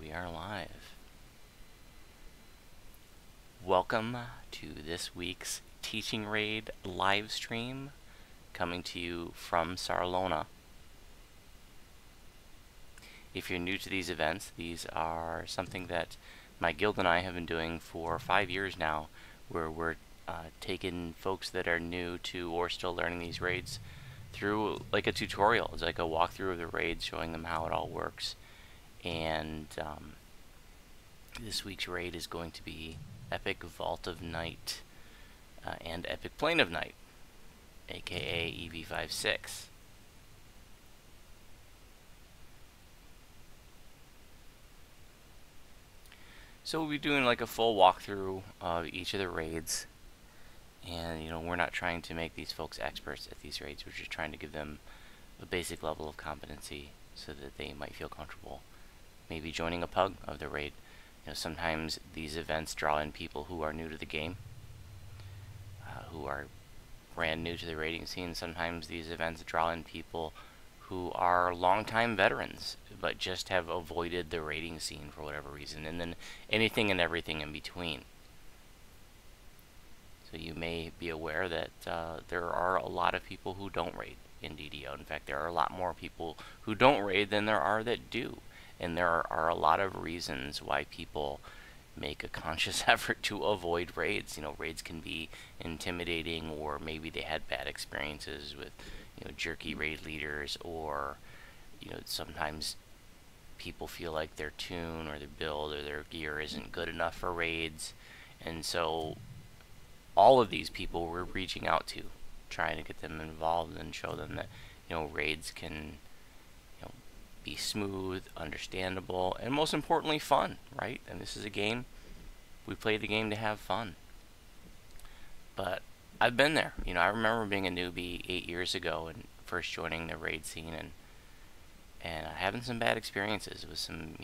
We are live. Welcome to this week's Teaching Raid live stream, coming to you from Sarlona. If you're new to these events, these are something that my guild and I have been doing for 5 years now, where we're taking folks that are new to or still learning these raids through like a tutorial. It's like a walkthrough of the raids, showing them how it all works. And this week's raid is going to be Epic Vault of Night and Epic Plane of Night, aka EV5-6. So we'll be doing like a full walkthrough of each of the raids, and we're not trying to make these folks experts at these raids. We're just trying to give them a basic level of competency so that they might feel comfortable maybe joining a pug of the raid. Sometimes these events draw in people who are new to the game, who are brand new to the raiding scene. Sometimes these events draw in people who are longtime veterans but just have avoided the raiding scene for whatever reason, and then anything and everything in between. So you may be aware that there are a lot of people who don't raid in DDO. In fact, there are a lot more people who don't raid than there are that do. And there are a lot of reasons why people make a conscious effort to avoid raids. Raids can be intimidating, or maybe they had bad experiences with, jerky raid leaders, or, sometimes people feel like their tune or their build or their gear isn't good enough for raids. And so all of these people we're reaching out to, trying to get them involved and show them that, raids can be smooth, understandable, and most importantly fun, right? And this is a game, we play the game to have fun. But I've been there. I remember being a newbie 8 years ago and first joining the raid scene, and having some bad experiences with some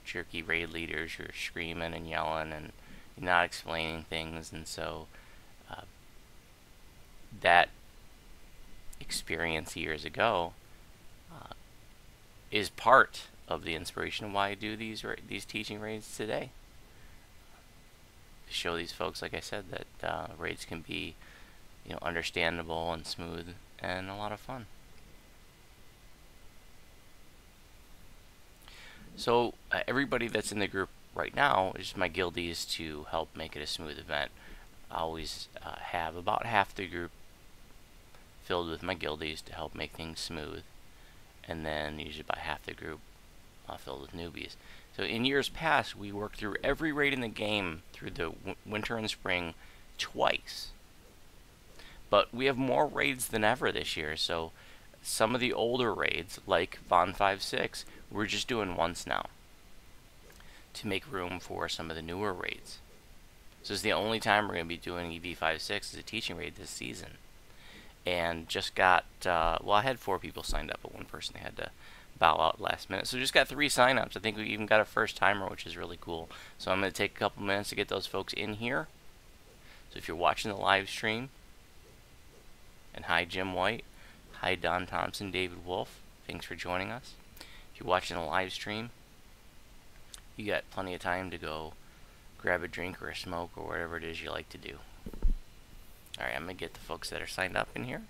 jerky raid leaders who are screaming and yelling and not explaining things. And so that experience years ago is part of the inspiration of why I do these teaching raids today. To show these folks, like I said, that raids can be understandable and smooth and a lot of fun. So everybody that's in the group right now is my guildies to help make it a smooth event. I always have about half the group filled with my guildies to help make things smooth, and then usually about half the group filled with newbies. So in years past, we worked through every raid in the game through the winter and spring twice. But we have more raids than ever this year, so some of the older raids, like EV5-6, we're just doing once now to make room for some of the newer raids. So it's the only time we're going to be doing EV5-6 as a teaching raid this season. And just got, well, I had 4 people signed up, but one person had to bow out last minute. So just got 3 signups. I think we even got a first timer, which is really cool. So I'm going to take a couple minutes to get those folks in here. So if you're watching the live stream, and hi Jim White, hi Don Thompson, David Wolf, thanks for joining us. If you're watching the live stream, you got plenty of time to go grab a drink or a smoke or whatever it is you like to do. Alright, I'm going to get the folks that are signed up in here.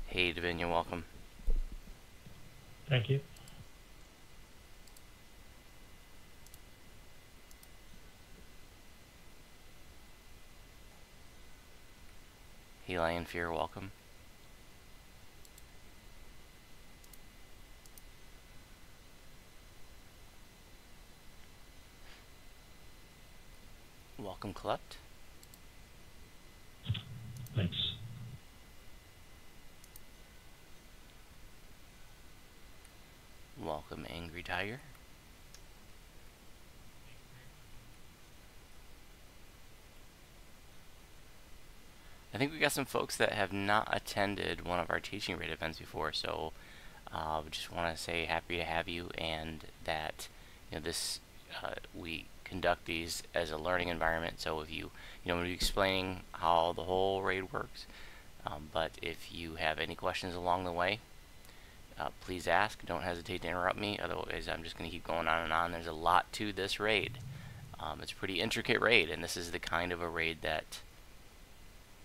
Hey, Devin, you're welcome. Thank you. Hey, Lion Fear, welcome. Welcome, Klept. Thanks. Welcome, Angry Tiger. I think we got some folks that have not attended one of our teaching raid events before, so We just want to say happy to have you, and that this we conduct these as a learning environment. So if you I'm going to be explaining how the whole raid works, but if you have any questions along the way, please ask. Don't hesitate to interrupt me. Otherwise, I'm just going to keep going on and on. There's a lot to this raid. It's a pretty intricate raid, and this is the kind of a raid that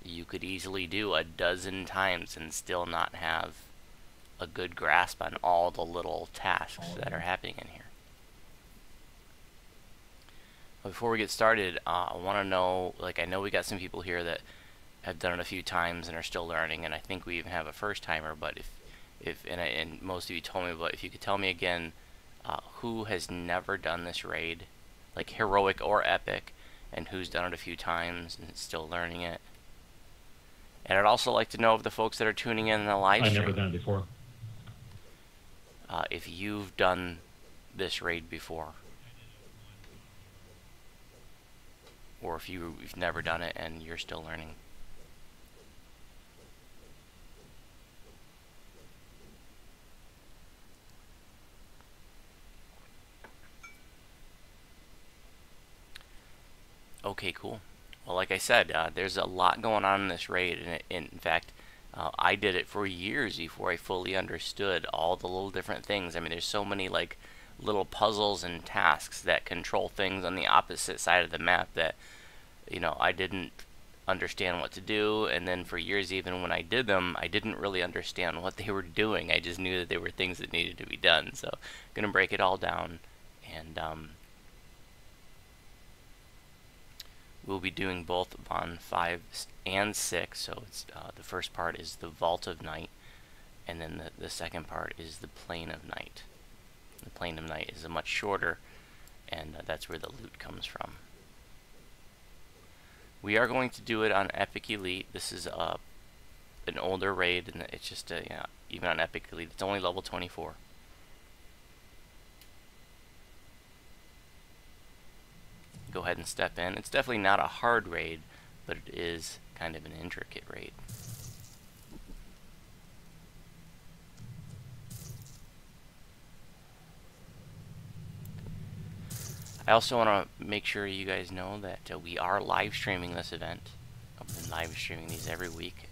you could easily do a dozen times and still not have a good grasp on all the little tasks that are happening in here. Before we get started, I want to know, I know we got some people here that have done it a few times and are still learning, and I think we even have a first timer, but and most of you told me, but if you could tell me again, who has never done this raid, like heroic or epic, and who's done it a few times and is still learning it. And I'd also like to know of the folks that are tuning in the live stream. I've never done it before. If you've done this raid before, or if you've never done it and you're still learning. Okay, cool. Well, like I said, there's a lot going on in this raid, and in fact, I did it for years before I fully understood all the little different things. I mean, there's so many little puzzles and tasks that control things on the opposite side of the map that I didn't understand what to do, and then for years, even when I did them, I didn't really understand what they were doing. I just knew that they were things that needed to be done. So I'm gonna break it all down, and we'll be doing both on 5 and 6. So it's the first part is the Vault of Night, and then the second part is the Plane of Night. The Plane of Night is a much shorter, and that's where the loot comes from. We are going to do it on Epic Elite. This is an older raid, and it's just even on Epic Elite, it's only level 24. Go ahead and step in. It's definitely not a hard raid, but it is kind of an intricate raid. I also want to make sure you guys know that we are live streaming this event. I've been live streaming these every week.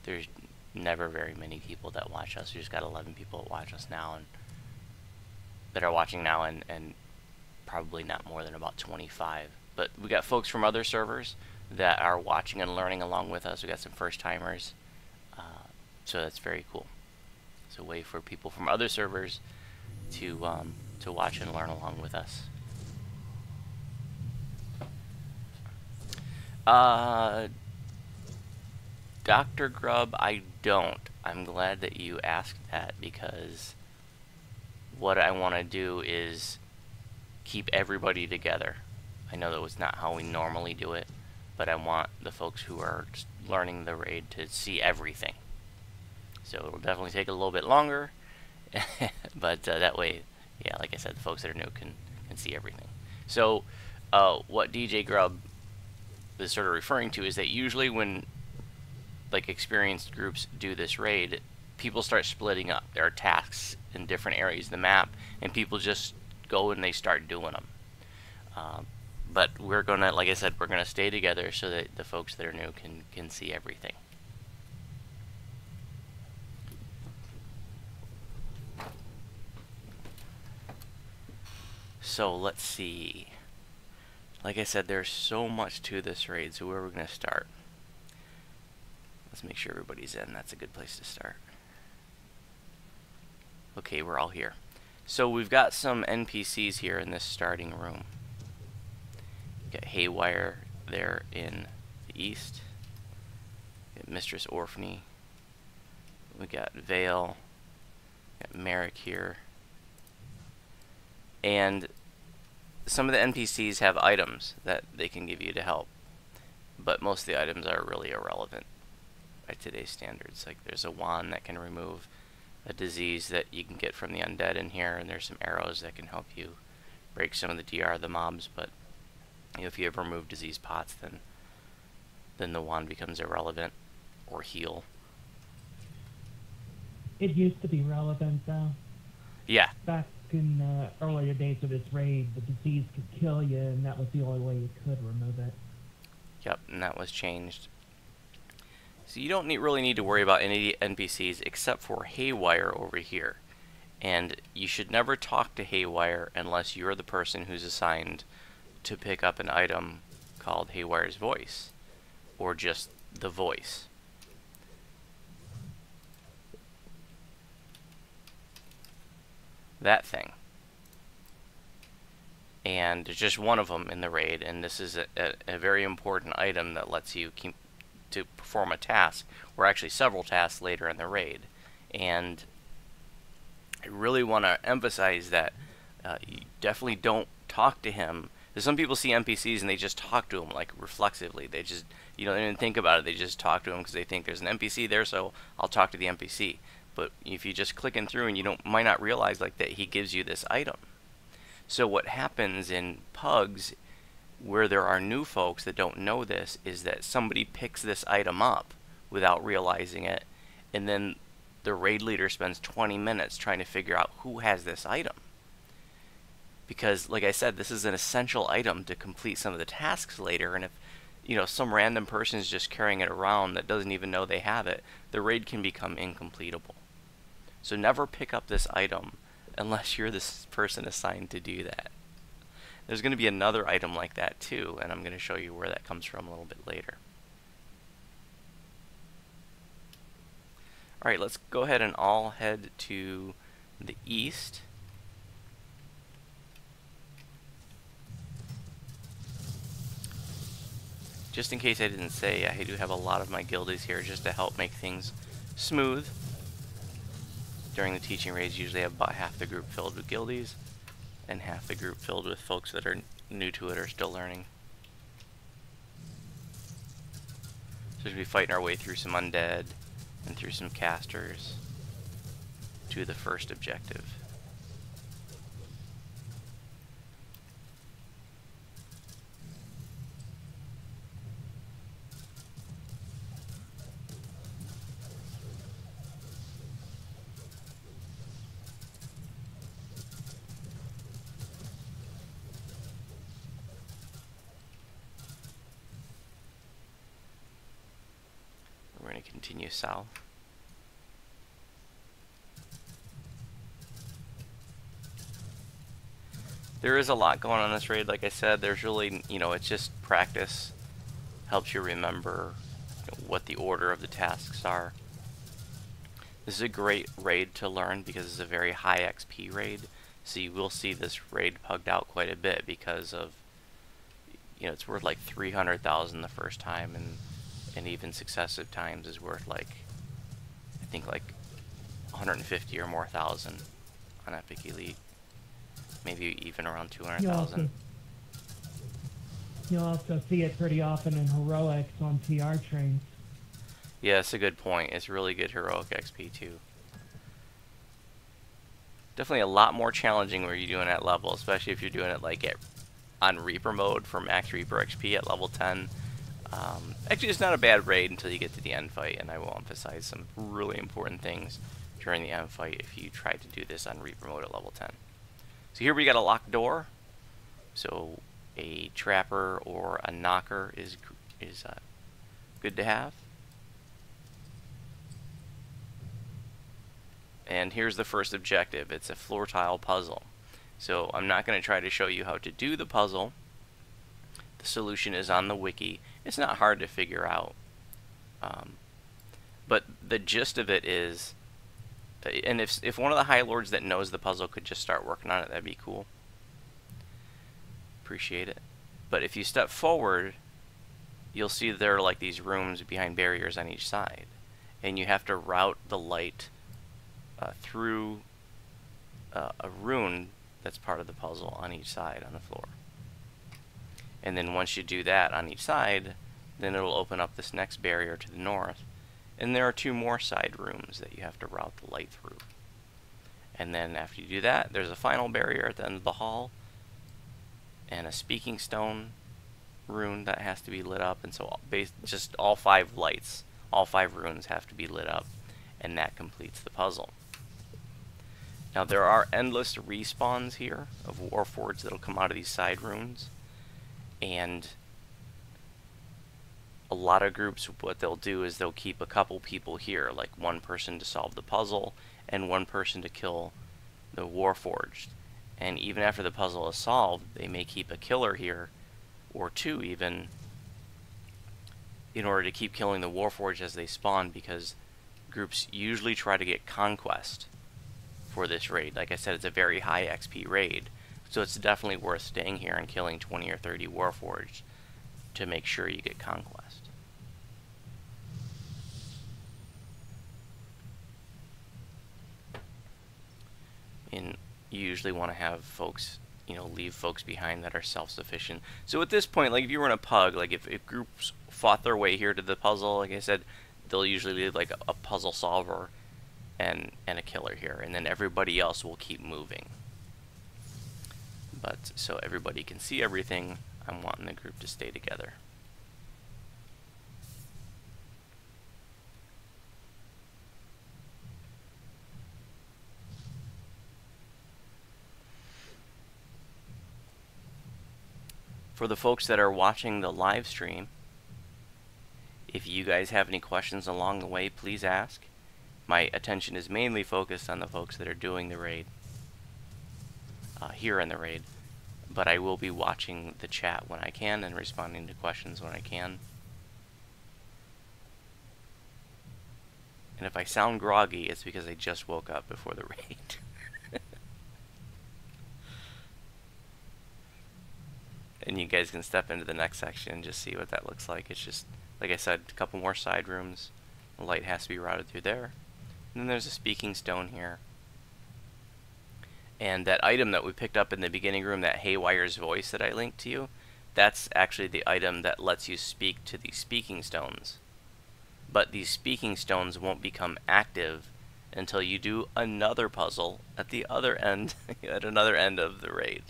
There's never very many people that watch us. We just got 11 people that watch us now, and that are watching now, and probably not more than about 25. But we got folks from other servers that are watching and learning along with us. We got some first timers, so that's very cool. It's a way for people from other servers to watch and learn along with us. Dr. Grub, I don't. I'm glad that you asked that, because what I want to do is keep everybody together. I know that was not how we normally do it, but I want the folks who are learning the raid to see everything. So it'll definitely take a little bit longer, but that way, yeah, like I said, the folks that are new can see everything. So what DJ Grub is sort of referring to is that usually when experienced groups do this raid, people start splitting up. There are tasks in different areas of the map, and people just go and they start doing them. But we're gonna, like I said, we're gonna stay together so that the folks that are new can see everything. So let's see. Like I said, there's so much to this raid, so where are we gonna start? Let's make sure everybody's in. That's a good place to start. Okay, we're all here. So we've got some NPCs here in this starting room. We've got Haywire there in the east. We've got Mistress Orphany. We got Vale. We got Merrick here. And some of the NPCs have items that they can give you to help, but most of the items are really irrelevant by today's standards. Like there's a wand that can remove a disease that you can get from the undead in here, and there's some arrows that can help you break some of the DR of the mobs, but if you ever remove disease pots, then the wand becomes irrelevant, or heal. It used to be relevant, though. Yeah. Back in earlier days of this raid, the disease could kill you, and that was the only way you could remove it. Yep, and that was changed. So you don't really need to worry about any NPCs except for Haywire over here. And you should never talk to Haywire unless you're the person who's assigned to pick up an item called Haywire's Voice, or just the voice. That thing. And there's just one of them in the raid, and this is a very important item that lets you keep to perform a task, or actually several tasks later in the raid. And I really want to emphasize that you definitely don't talk to him. Because some people see NPCs and they just talk to them like reflexively. They just, they don't even think about it. They just talk to him because they think there's an NPC there, so I'll talk to the NPC. But if you just clicking through and you might not realize like that he gives you this item. So what happens in pugs, where there are new folks that don't know this, is that somebody picks this item up without realizing it, and then the raid leader spends 20 minutes trying to figure out who has this item. Because, like I said, this is an essential item to complete some of the tasks later, and if some random person is just carrying it around that doesn't even know they have it, the raid can become incompletable. So never pick up this item unless you're this person assigned to do that. There's going to be another item like that too, and I'm going to show you where that comes from a little bit later. Alright, let's go ahead and all head to the east. Just in case I didn't say, I do have a lot of my guildies here just to help make things smooth. During the teaching raids, usually have about half the group filled with guildies, and half the group filled with folks that are new to it or still learning. So we'll be fighting our way through some undead and through some casters to the first objective. We're going to continue south. There is a lot going on in this raid, like I said. There's really, it's just practice. Helps you remember what the order of the tasks are. This is a great raid to learn because it's a very high XP raid. So you will see this raid pugged out quite a bit because of, it's worth like 300,000 the first time, and even successive times is worth like, I think like 150 or more thousand on Epic Elite. Maybe even around 200,000. You'll also see it pretty often in heroics on TR trains. Yeah, that's a good point. It's really good heroic XP too. Definitely a lot more challenging when you're doing at level, especially if you're doing it like on Reaper mode for max Reaper XP at level 10. Actually, it's not a bad raid until you get to the end fight, and I will emphasize some really important things during the end fight if you try to do this on Reaper mode at level 10. So here we got a locked door. So a trapper or a knocker is good to have. And here's the first objective. It's a floor tile puzzle. So I'm not going to try to show you how to do the puzzle. The solution is on the wiki. It's not hard to figure out. But the gist of it is, and if one of the High Lords that knows the puzzle could just start working on it, that'd be cool. Appreciate it. But if you step forward, you'll see there are like these rooms behind barriers on each side. And you have to route the light through a rune that's part of the puzzle on each side on the floor. And then once you do that on each side, then it'll open up this next barrier to the north. And there are 2 more side rooms that you have to route the light through. And then after you do that, there's a final barrier at the end of the hall, and a speaking stone rune that has to be lit up. And so just all 5 lights, all 5 runes have to be lit up. and that completes the puzzle. Now there are endless respawns here of Warforged that'll come out of these side rooms, and a lot of groups, what they'll do is they'll keep a couple people here, like one person to solve the puzzle and one person to kill the Warforged. And even after the puzzle is solved, they may keep a killer here, or two even, in order to keep killing the Warforged as they spawn, because groups usually try to get conquest for this raid. Like I said, it's a very high XP raid, so it's definitely worth staying here and killing 20 or 30 Warforged to make sure you get conquest. And you usually want to have folks, you know, leave folks behind that are self-sufficient. So at this point, like if you were in a pug, like if groups fought their way here to the puzzle, like I said, they'll usually leave like a puzzle solver and a killer here, and then everybody else will keep moving. But so everybody can see everything, I'm wanting the group to stay together. For the folks that are watching the live stream, if you guys have any questions along the way, please ask. My attention is mainly focused on the folks that are doing the raid, here in the raid, but I will be watching the chat when I can and responding to questions when I can. And if I sound groggy, it's because I just woke up before the raid. And you guys can step into the next section and just see what that looks like. It's just, like I said, a couple more side rooms. The light has to be routed through there. And then there's a speaking stone here. And that item that we picked up in the beginning room, that Haywire's voice that I linked to you, that's actually the item that lets you speak to these speaking stones. But these speaking stones won't become active until you do another puzzle at the other end, at another end of the raid.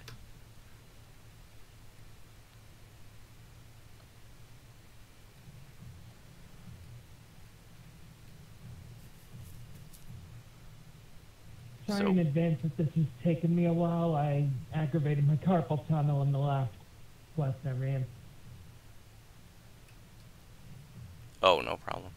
Sorry in advance that this has taken me a while. I aggravated my carpal tunnel in the last quest I ran. Oh, no problem.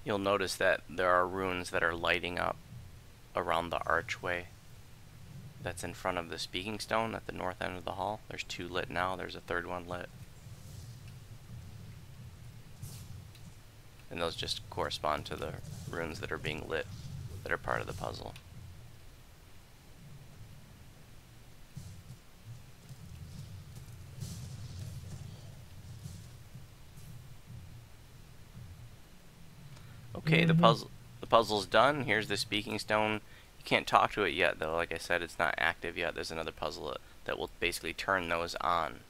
You'll notice that there are runes that are lighting up around the archway that's in front of the speaking stone at the north end of the hall. There's 2 lit now, there's a 3rd one lit. And those just correspond to the runes that are being lit, that are part of the puzzle. Okay, the puzzle's done. Here's the speaking stone. You can't talk to it yet, though. Like I said, it's not active yet. There's another puzzle that will basically turn those on.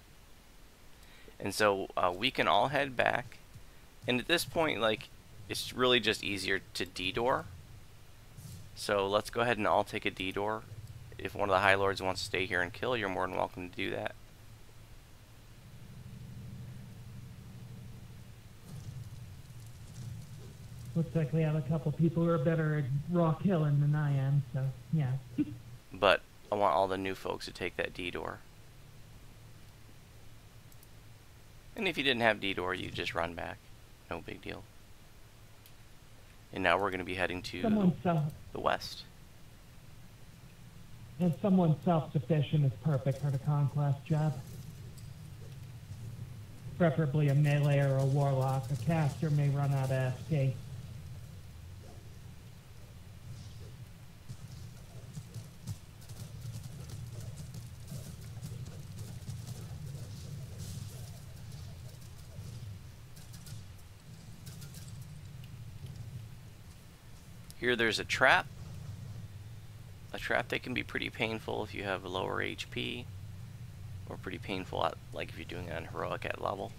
And so we can all head back. And at this point, like, it's really just easier to D-door. So let's go ahead and all take a D-door. If one of the High Lords wants to stay here and kill, you're more than welcome to do that. Looks like we have a couple people who are better at raw killing than I am, so yeah. But I want all the new folks to take that D-door. And if you didn't have D-door, you just run back. No big deal. And now we're going to be heading to the west. And someone self-sufficient is perfect for the conquest job. Preferably a melee or a warlock. A caster may run out of SK. Here there's a trap. a trap that can be pretty painful if you have a lower HP, or pretty painful at, like if you're doing it on heroic at level.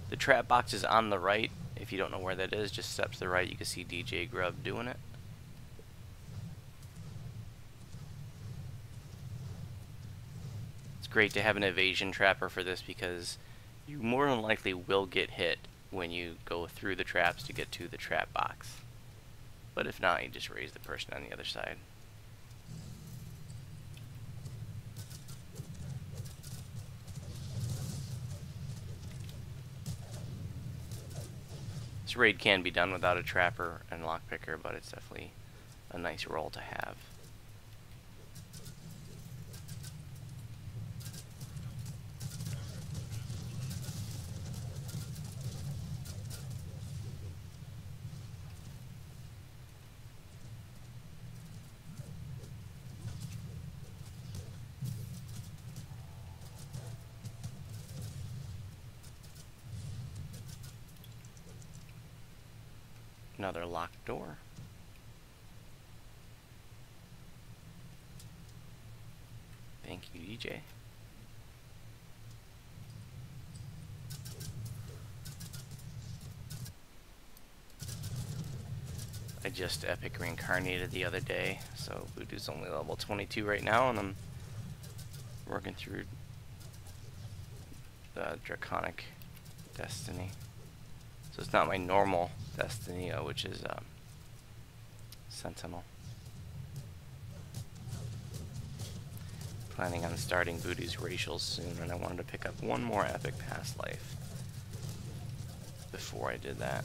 The trap box is on the right. If you don't know where that is, just step to the right. You can see DJ Grub doing it. It's great to have an evasion trapper for this because you more than likely will get hit when you go through the traps to get to the trap box. But if not, you just raise the person on the other side. This raid can be done without a trapper and lockpicker, but it's definitely a nice role to have. Another locked door. Thank you, DJ. I just epic reincarnated the other day, so Voodoo's only level 22 right now, and I'm working through the Draconic Destiny. So it's not my normal Destiny, which is Sentinel. Planning on starting Voodoo's Racials soon, and I wanted to pick up one more epic past life before I did that.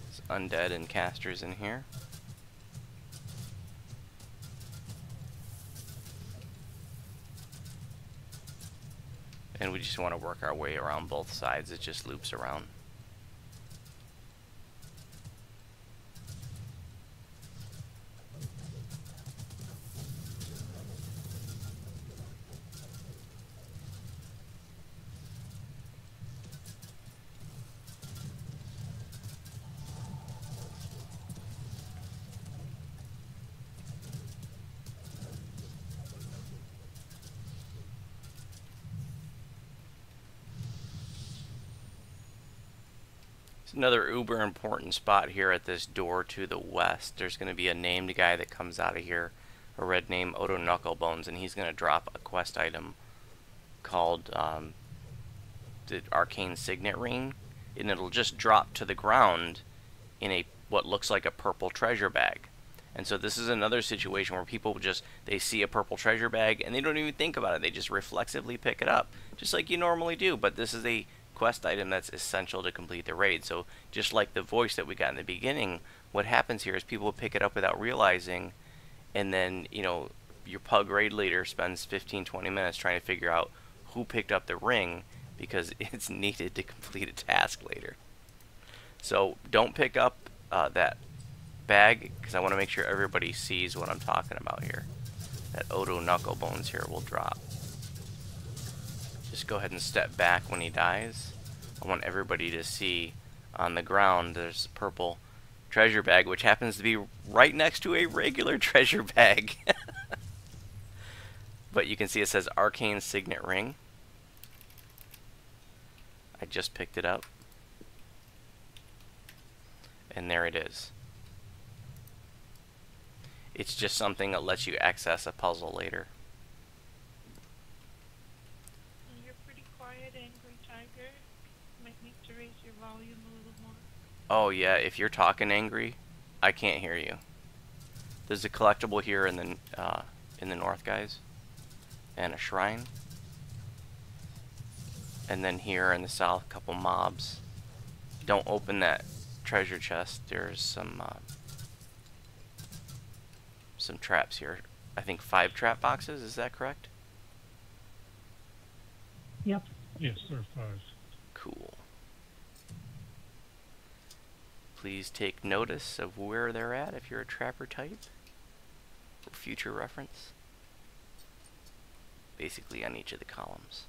There's undead and casters in here. And we just want to work our way around both sides. It just loops around. Another uber important spot here at this door to the west. There's going to be a named guy that comes out of here, a red name, Odo Knucklebones, and he's going to drop a quest item called the Arcane Signet Ring, and it'll just drop to the ground in a what looks like a purple treasure bag. And so this is another situation where people just, they see a purple treasure bag and they don't even think about it. They just reflexively pick it up, just like you normally do. But this is a quest item that's essential to complete the raid. So just like the voice that we got in the beginning, what happens here is people pick it up without realizing, and then, you know, your pug raid leader spends 15-20 minutes trying to figure out who picked up the ring because it's needed to complete a task later. So don't pick up that bag, because I want to make sure everybody sees what I'm talking about here. That Odo Knucklebones here will drop. Just go ahead and step back when he dies. I want everybody to see on the ground there's a purple treasure bag, which happens to be right next to a regular treasure bag. But you can see it says Arcane Signet Ring. I just picked it up. And there it is. It's just something that lets you access a puzzle later. You're pretty quiet, Angry Tiger. Might need to raise your volume a little more. Oh yeah, if you're talking angry, I can't hear you. There's a collectible here in the north, guys, and a shrine. And then here in the south, a couple mobs. Don't open that treasure chest. There's some traps here. I think 5 trap boxes. Is that correct? Yep. Yes, there are 5. Cool. Please take notice of where they're at if you're a trapper type, for future reference. Basically on each of the columns.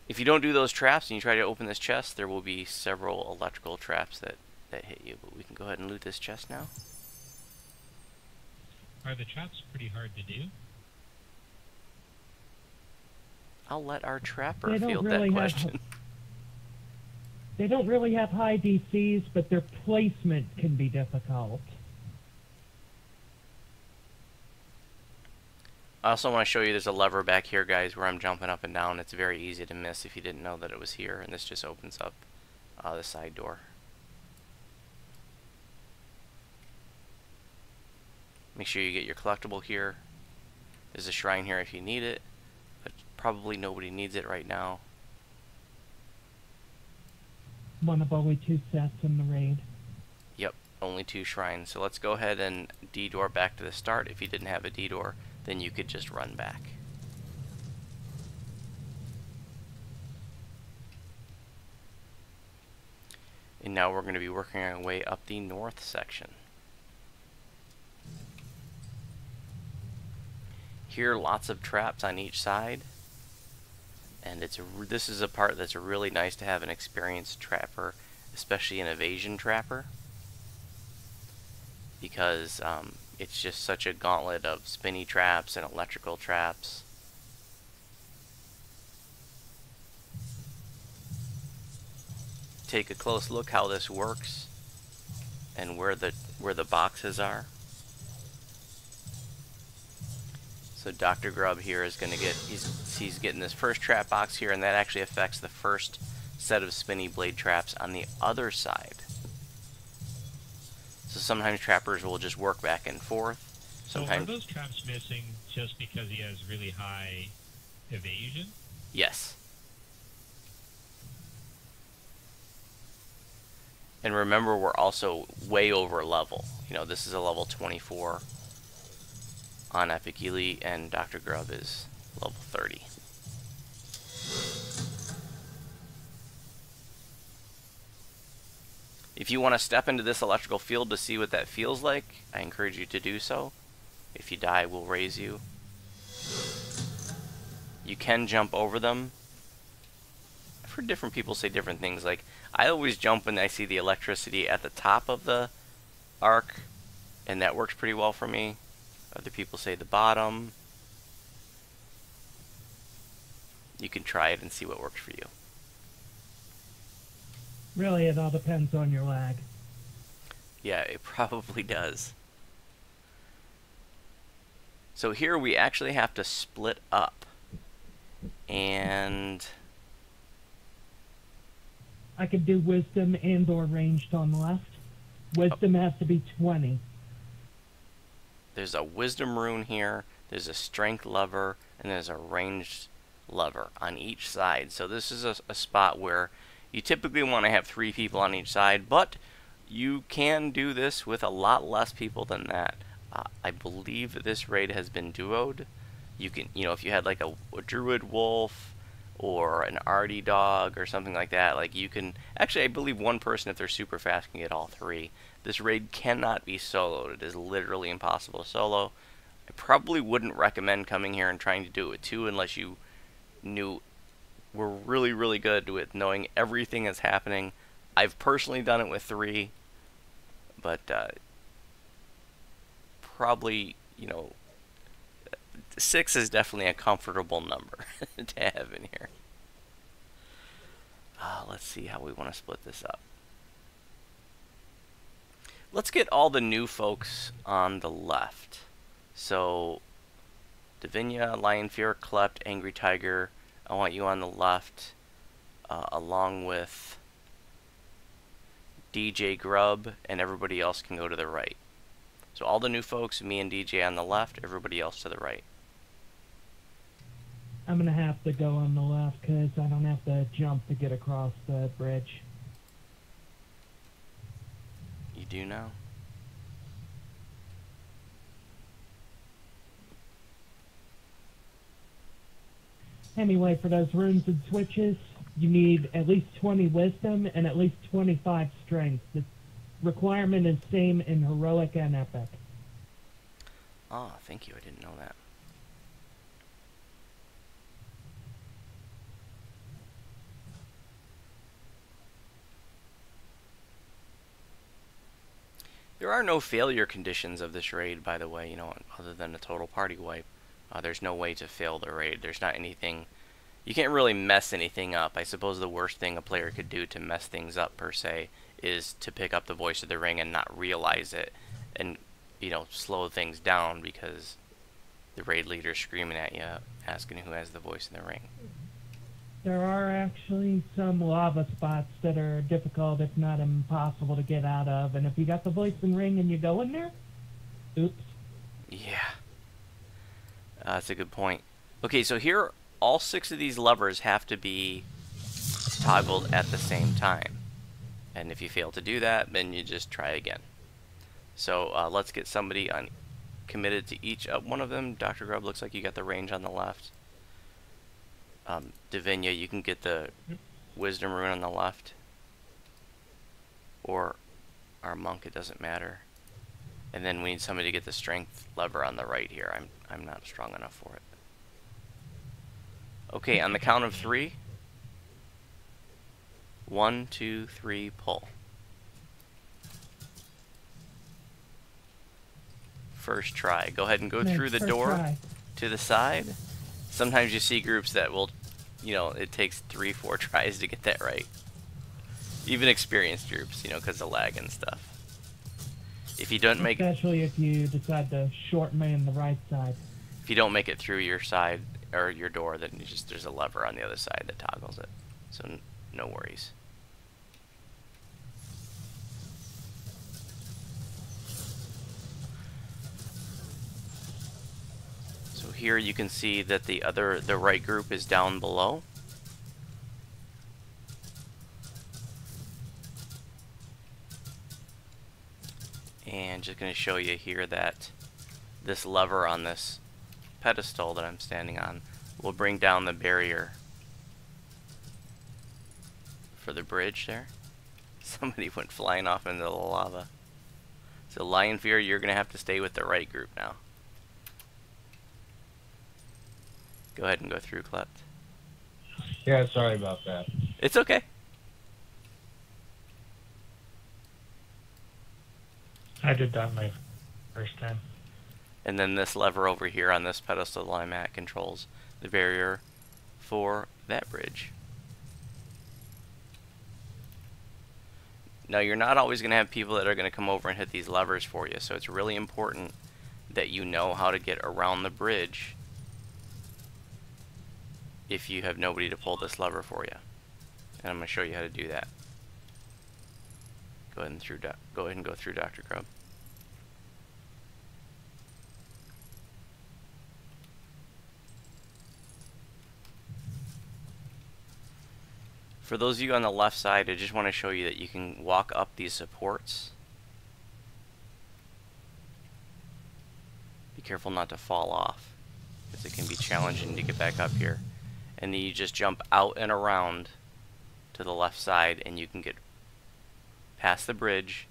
If you don't do those traps and you try to open this chest, there will be several electrical traps that that hit you, but we can go ahead and loot this chest now. Are the traps pretty hard to do? I'll let our trapper They don't field really that have- question. They don't really have high DCs, but their placement can be difficult. I also want to show you there's a lever back here, guys, where I'm jumping up and down. It's very easy to miss if you didn't know that it was here, and this just opens up the side door. Make sure you get your collectible here. There's a shrine here if you need it, but probably nobody needs it right now. One of only 2 sets in the raid. Yep, only 2 shrines. So let's go ahead and D-door back to the start. If you didn't have a D-door, then you could just run back. And now we're going to be working our way up the north section. Here, lots of traps on each side, and this is a part that's really nice to have an experienced trapper, especially an evasion trapper, because it's just such a gauntlet of spinny traps and electrical traps. Take a close look how this works and where the boxes are. So Dr. Grub here is going to get, he's getting this first trap box here, and that actually affects the first set of spinny blade traps on the other side. So sometimes trappers will just work back and forth. Sometimes, so are those traps missing just because he has really high evasion? yes. And remember, we're also way over level. You know, this is a level 24 on Epic Elite, and Dr. Grub is level 30. If you want to step into this electrical field to see what that feels like, I encourage you to do so. If you die, we'll raise you. You can jump over them. I've heard different people say different things. Like, I always jump when I see the electricity at the top of the arc, and that works pretty well for me. Other people say the bottom. You can try it and see what works for you. Really, it all depends on your lag. Yeah, it probably does. So here we actually have to split up. And I could do wisdom and or ranged on the left. Wisdom has to be 20. there's a wisdom rune here, there's a strength lever, and there's a ranged lever on each side. So this is a spot where you typically want to have 3 people on each side, but you can do this with a lot less people than that. I believe this raid has been duoed. You can, if you had like a druid wolf or an arty dog or something like that, like you can, actually I believe one person, if they're super fast, can get all 3. This raid cannot be soloed. It is literally impossible to solo. I probably wouldn't recommend coming here and trying to do it with 2 unless you were really, really good with knowing everything that's happening. I've personally done it with 3, but probably, 6 is definitely a comfortable number to have in here. Let's see how we want to split this up. Let's get all the new folks on the left. So, Davinia, Lion Fear, Klept, Angry Tiger, I want you on the left, along with DJ Grub, and everybody else can go to the right. So all the new folks, me and DJ on the left, everybody else to the right. I'm going to have to go on the left because I don't have to jump to get across the bridge. You do now? Anyway, for those runes and switches, you need at least 20 wisdom and at least 25 strength. The requirement is same in heroic and epic. Ah, thank you. I didn't know that. There are no failure conditions of this raid, by the way, you know, other than a total party wipe. There's no way to fail the raid. There's not anything. You can't really mess anything up. I suppose the worst thing a player could do to mess things up, per se, is to pick up the voice of the ring and not realize it, and, you know, slow things down because the raid leader's screaming at you, asking who has the voice in the ring. There are actually some lava spots that are difficult, if not impossible, to get out of, and if you got the voice and ring and you go in there, oops. Yeah. That's a good point. Okay, so here, all 6 of these levers have to be toggled at the same time. And if you fail to do that, then you just try again. So let's get somebody committed to each one of them. Dr. Grubb, looks like you got the range on the left. Davinia, you can get the wisdom rune on the left. Or our monk, it doesn't matter. And then we need somebody to get the strength lever on the right here. I'm not strong enough for it. Okay, on the count of 3. 1, 2, 3, pull. First try. Go ahead and go through the door to the side. Sometimes you see groups that will, you know, it takes 3, 4 tries to get that right. Even experienced groups, you know, because of lag and stuff. If you don't make, especially if you decide to short man the right side. If you don't make it through your side or your door, then you just, there's a lever on the other side that toggles it. So no worries. So here you can see that the right group is down below. And just going to show you here that this lever on this pedestal that I'm standing on will bring down the barrier for the bridge there. Somebody went flying off into the lava. So Lion Fear, you're going to have to stay with the right group now. Go ahead and go through, Klept. Yeah, sorry about that. It's okay. I did that my first time. And then this lever over here on this pedestal I'm at controls the barrier for that bridge. Now you're not always going to have people that are going to come over and hit these levers for you, so it's really important that you know how to get around the bridge if you have nobody to pull this lever for you. And I'm going to show you how to do that. Go ahead and go through Dr. Grubb. For those of you on the left side, I just want to show you that you can walk up these supports. Be careful not to fall off, because it can be challenging to get back up here. And then you just jump out and around to the left side, and you can get past the bridge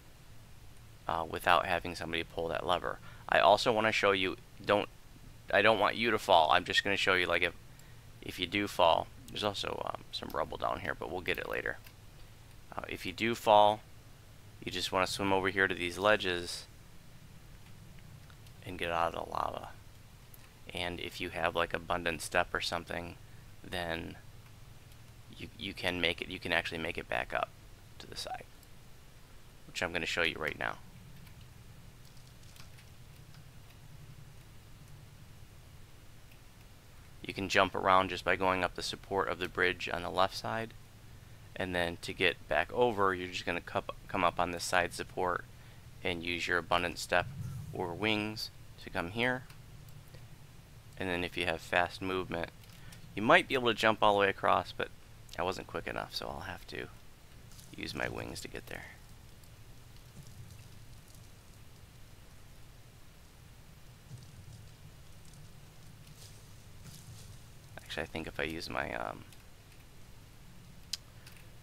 without having somebody pull that lever. I also want to show you, I don't want you to fall. I'm just going to show you, like, if you do fall, there's also some rubble down here, but we'll get it later. If you do fall, you just want to swim over here to these ledges and get out of the lava. And if you have like abundant step or something, then you can make it. You can actually make it back up to the side, which I'm going to show you right now. You can jump around just by going up the support of the bridge on the left side, and then to get back over, you're just going to come up on this side support and use your abundant step or wings to come here. And then if you have fast movement, you might be able to jump all the way across, but I wasn't quick enough, so I'll have to use my wings to get there. Actually, I think if I use my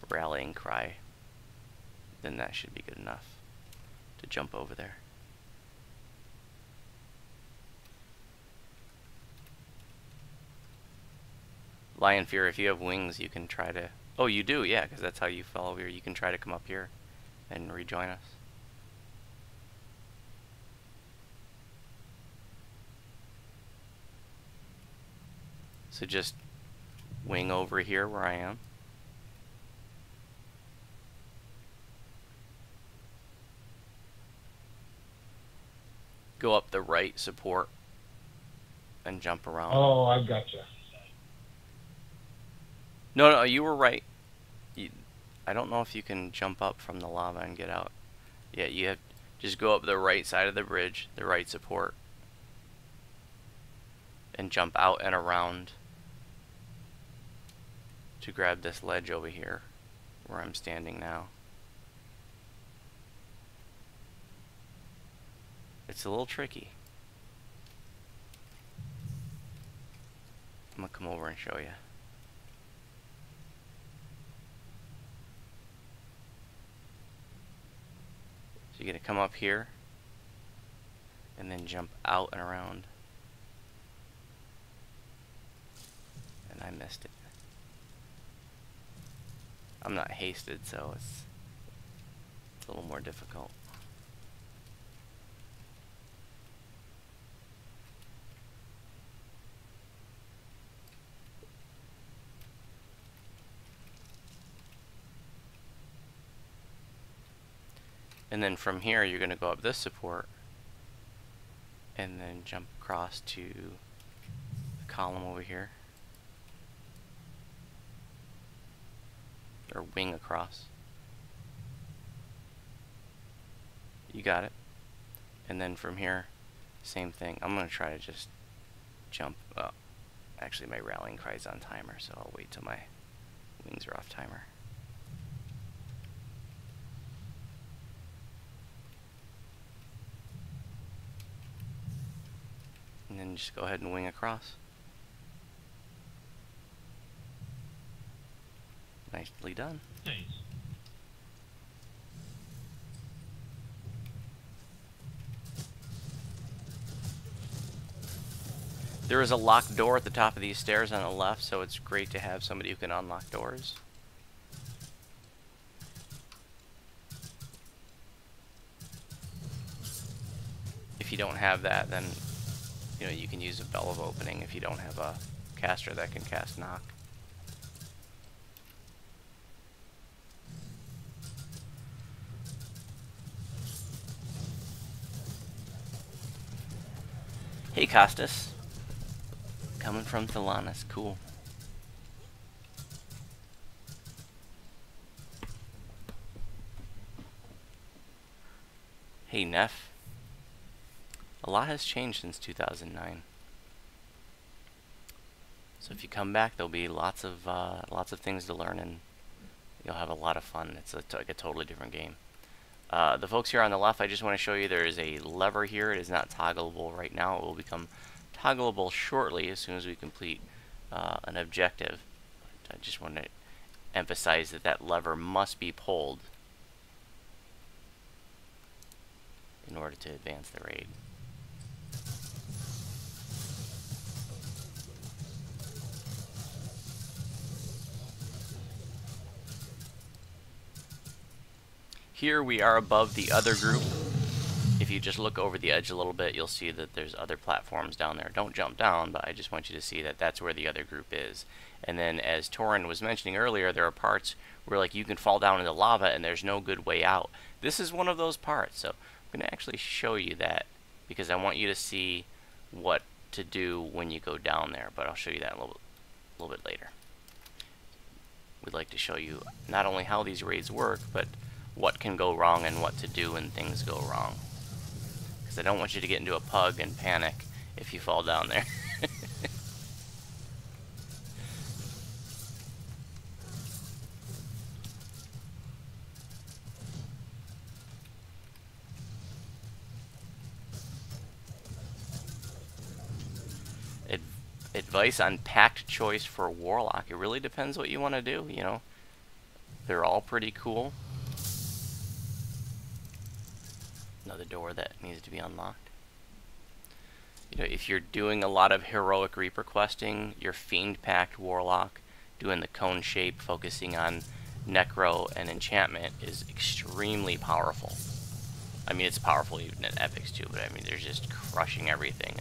rallying cry, then that should be good enough to jump over there. Lion Fear, if you have wings, you can try to... Oh, you do, yeah, because that's how you fell over here. You can try to come up here and rejoin us. So just wing over here where I am. Go up the right support and jump around. Oh, I gotcha. No, you were right. I don't know if you can jump up from the lava and get out. Yeah, you have just go up the right side of the bridge, the right support, and jump out and around to grab this ledge over here where I'm standing now. It's a little tricky. I'm gonna come over and show you. So you're gonna come up here and then jump out and around. And I missed it. I'm not hasted, so it's a little more difficult. And then from here, you're going to go up this support and then jump across to the column over here. Or wing across. You got it. And then from here, same thing. I'm going to try to just jump up. Actually, my rallying cry's on timer, so I'll wait till my wings are off timer. And then just go ahead and wing across. Nicely done. Nice. There is a locked door at the top of these stairs on the left, so it's great to have somebody who can unlock doors. If you don't have that, then you know you can use a bell of opening if you don't have a caster that can cast knock. Hey Costas. Coming from Thalanis, cool. Hey Neff. A lot has changed since 2009. So if you come back, there'll be lots of things to learn, and you'll have a lot of fun. It's like a totally different game. The folks here on the left, I just want to show you there is a lever here. It is not toggleable right now. It will become toggleable shortly as soon as we complete an objective. But I just want to emphasize that that lever must be pulled in order to advance the raid. Here we are above the other group. If you just look over the edge a little bit, you'll see that there's other platforms down there. Don't jump down, but I just want you to see that that's where the other group is. And then, as Torin was mentioning earlier, there are parts where like you can fall down into lava and there's no good way out. This is one of those parts, so I'm going to actually show you that because I want you to see what to do when you go down there, but I'll show you that a little bit later. We'd like to show you not only how these raids work, but what can go wrong and what to do when things go wrong. Because I don't want you to get into a pug and panic if you fall down there. Advice on packed choice for Warlock. It really depends what you want to do, you know. They're all pretty cool. Another door that needs to be unlocked. You know, if you're doing a lot of heroic Reaper questing, your Fiend packed Warlock, doing the cone shape, focusing on Necro and Enchantment is extremely powerful. I mean, it's powerful even in Epics too, but I mean, they're just crushing everything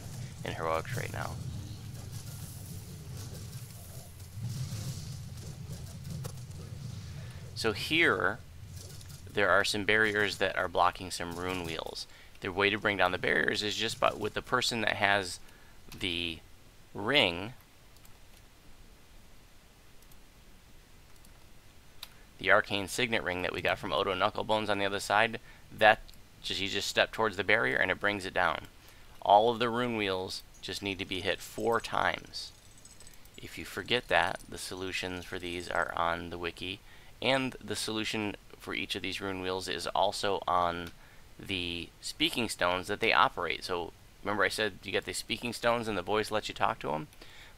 in heroics right now. So here, there are some barriers that are blocking some rune wheels. The way to bring down the barriers is just with the person that has the ring, the arcane signet ring that we got from Odo Knucklebones on the other side, that you just step towards the barrier and it brings it down. All of the rune wheels just need to be hit 4 times. If you forget that, the solutions for these are on the wiki, and the solution for each of these rune wheels is also on the speaking stones that they operate. So remember I said you get the speaking stones and the voice lets you talk to them?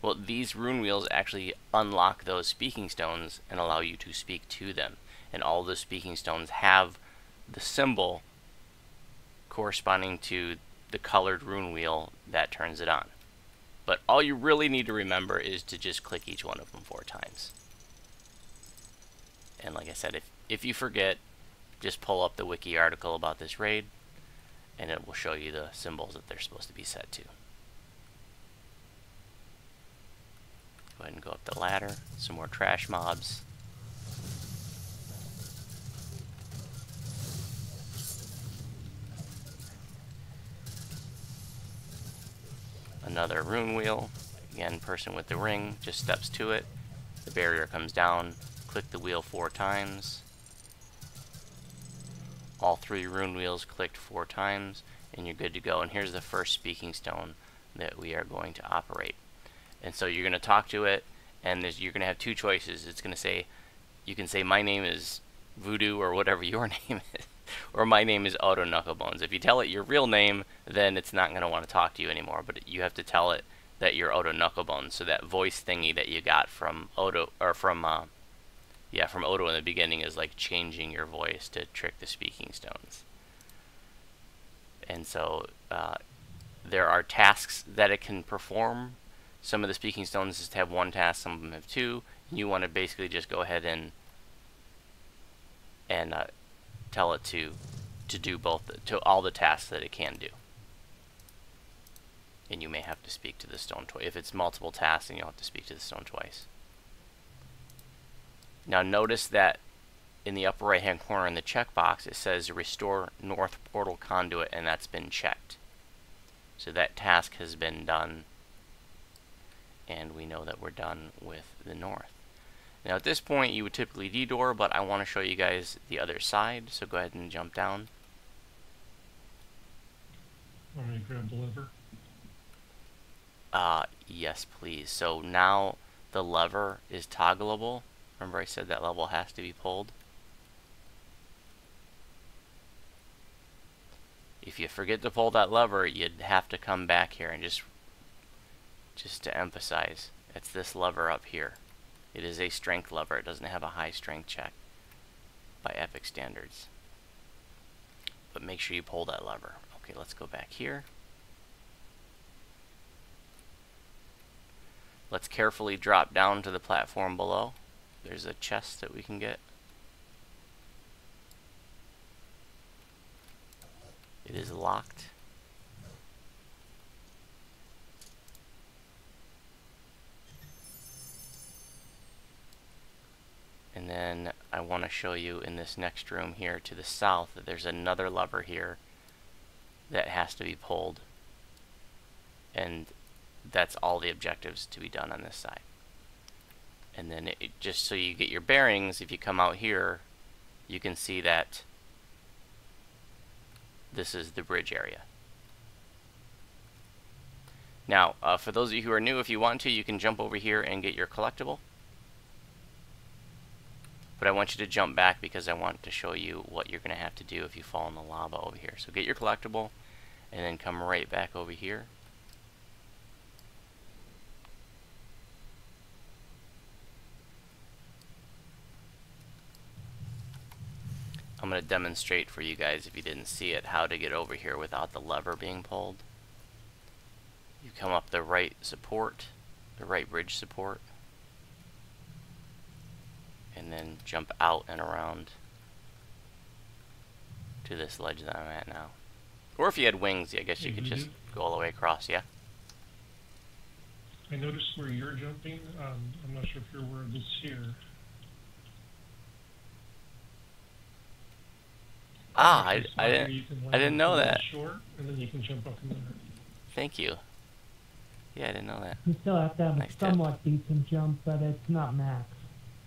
Well, these rune wheels actually unlock those speaking stones and allow you to speak to them. And all the speaking stones have the symbol corresponding to the colored rune wheel that turns it on. But all you really need to remember is to just click each one of them 4 times. And like I said, if you forget, just pull up the wiki article about this raid, and it will show you the symbols that they're supposed to be set to. Go ahead and go up the ladder. Some more trash mobs. Another rune wheel. Again, person with the ring just steps to it. The barrier comes down. Click the wheel 4 times. All 3 rune wheels clicked 4 times, and you're good to go. And here's the first speaking stone that we are going to operate. And so you're going to talk to it, and you're going to have 2 choices. It's going to say, you can say, my name is Voodoo, or whatever your name is, or my name is Odo Knucklebones. If you tell it your real name, then it's not going to want to talk to you anymore, but you have to tell it that you're Odo Knucklebones. So that voice thingy that you got from Odo, or from Odo in the beginning, is like changing your voice to trick the speaking stones. And so there are tasks that it can perform. Some of the speaking stones just have 1 task, some of them have 2. And you want to basically just go ahead and tell it to do to all the tasks that it can do. And you may have to speak to the stone twice. If it's multiple tasks, then you'll have to speak to the stone twice. Now notice that in the upper right hand corner in the checkbox it says restore north portal conduit, and that's been checked. So that task has been done, and we know that we're done with the north. Now at this point you would typically detour, but I want to show you guys the other side, so go ahead and jump down. Want me to grab the lever? Yes please. So now the lever is toggleable. Remember I said that level has to be pulled. If you forget to pull that lever, you'd have to come back here, and just to emphasize, it's this lever up here. It is a strength lever. It doesn't have a high strength check by Epic standards. But make sure you pull that lever. Okay, let's go back here. Let's carefully drop down to the platform below. There's a chest that we can get. It is locked. And then I want to show you in this next room here to the south that there's another lever here that has to be pulled. And that's all the objectives to be done on this side. And then just so you get your bearings, if you come out here, you can see that this is the bridge area. Now, for those of you who are new, if you want to, you can jump over here and get your collectible. But I want you to jump back because I want to show you what you're going to have to do if you fall in the lava over here. So get your collectible and then come right back over here. I'm going to demonstrate for you guys, if you didn't see it, how to get over here without the lever being pulled. You come up the right support, the right bridge support, and then jump out and around to this ledge that I'm at now. Or if you had wings, I guess you could just go all the way across, yeah? I noticed where you're jumping. I'm not sure if you're aware of this here. Ah, There's a spot where you can I land didn't know a little that. short, and then you can jump up in there. Thank you. Yeah, I didn't know that. You still have to have Nice a tip. somewhat decent jump, but it's not max.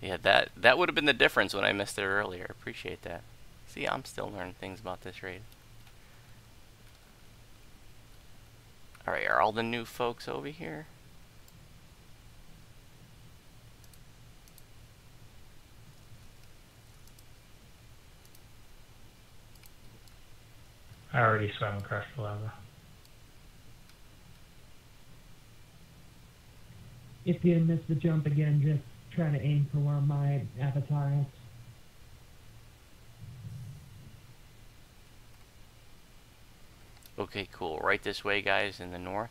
Yeah, that would have been the difference when I missed it earlier. Appreciate that. See, I'm still learning things about this raid. Alright, are all the new folks over here? I already saw him crash the lava. If you miss the jump again, just try to aim for where my avatar is. Okay, cool. Right this way, guys, in the north.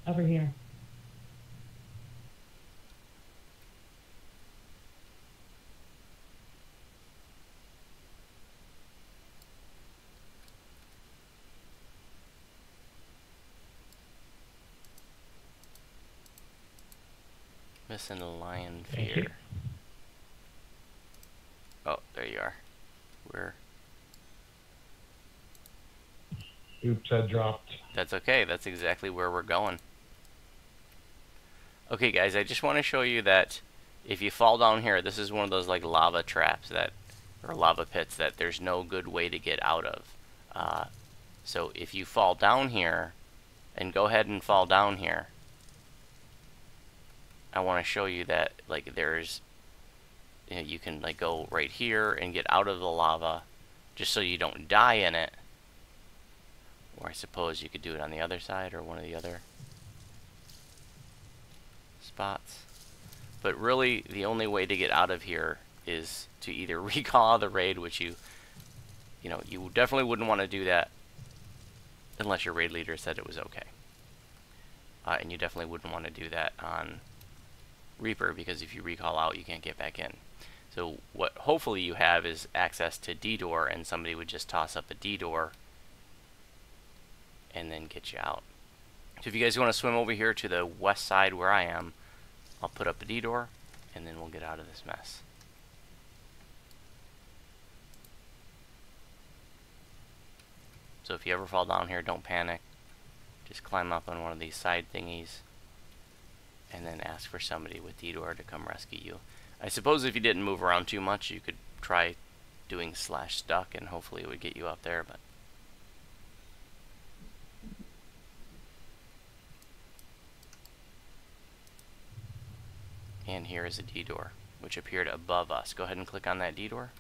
Over here. Missing a lion Thank you. fear. Oh, there you are. Where? Oops, I dropped. That's okay. That's exactly where we're going. Okay, guys, I just want to show you that if you fall down here, this is one of those like lava traps that, or lava pits that there's no good way to get out of. So if you fall down here, and go ahead and fall down here, I want to show you that like there's, you know, you can like go right here and get out of the lava, just so you don't die in it. Or I suppose you could do it on the other side or one of the other spots. But really, the only way to get out of here is to either recall the raid, which you know, you definitely wouldn't want to do that unless your raid leader said it was okay. And you definitely wouldn't want to do that on Reaper, because if you recall out, you can't get back in. So what hopefully you have is access to D-door, and somebody would just toss up a D-door and then get you out. So if you guys want to swim over here to the west side where I am, I'll put up a D-door, and then we'll get out of this mess. So if you ever fall down here, don't panic. Just climb up on one of these side thingies, and then ask for somebody with D-door to come rescue you. I suppose if you didn't move around too much, you could try doing /stuck, and hopefully it would get you up there, but and here is a D-door, which appeared above us. Go ahead and click on that D-door.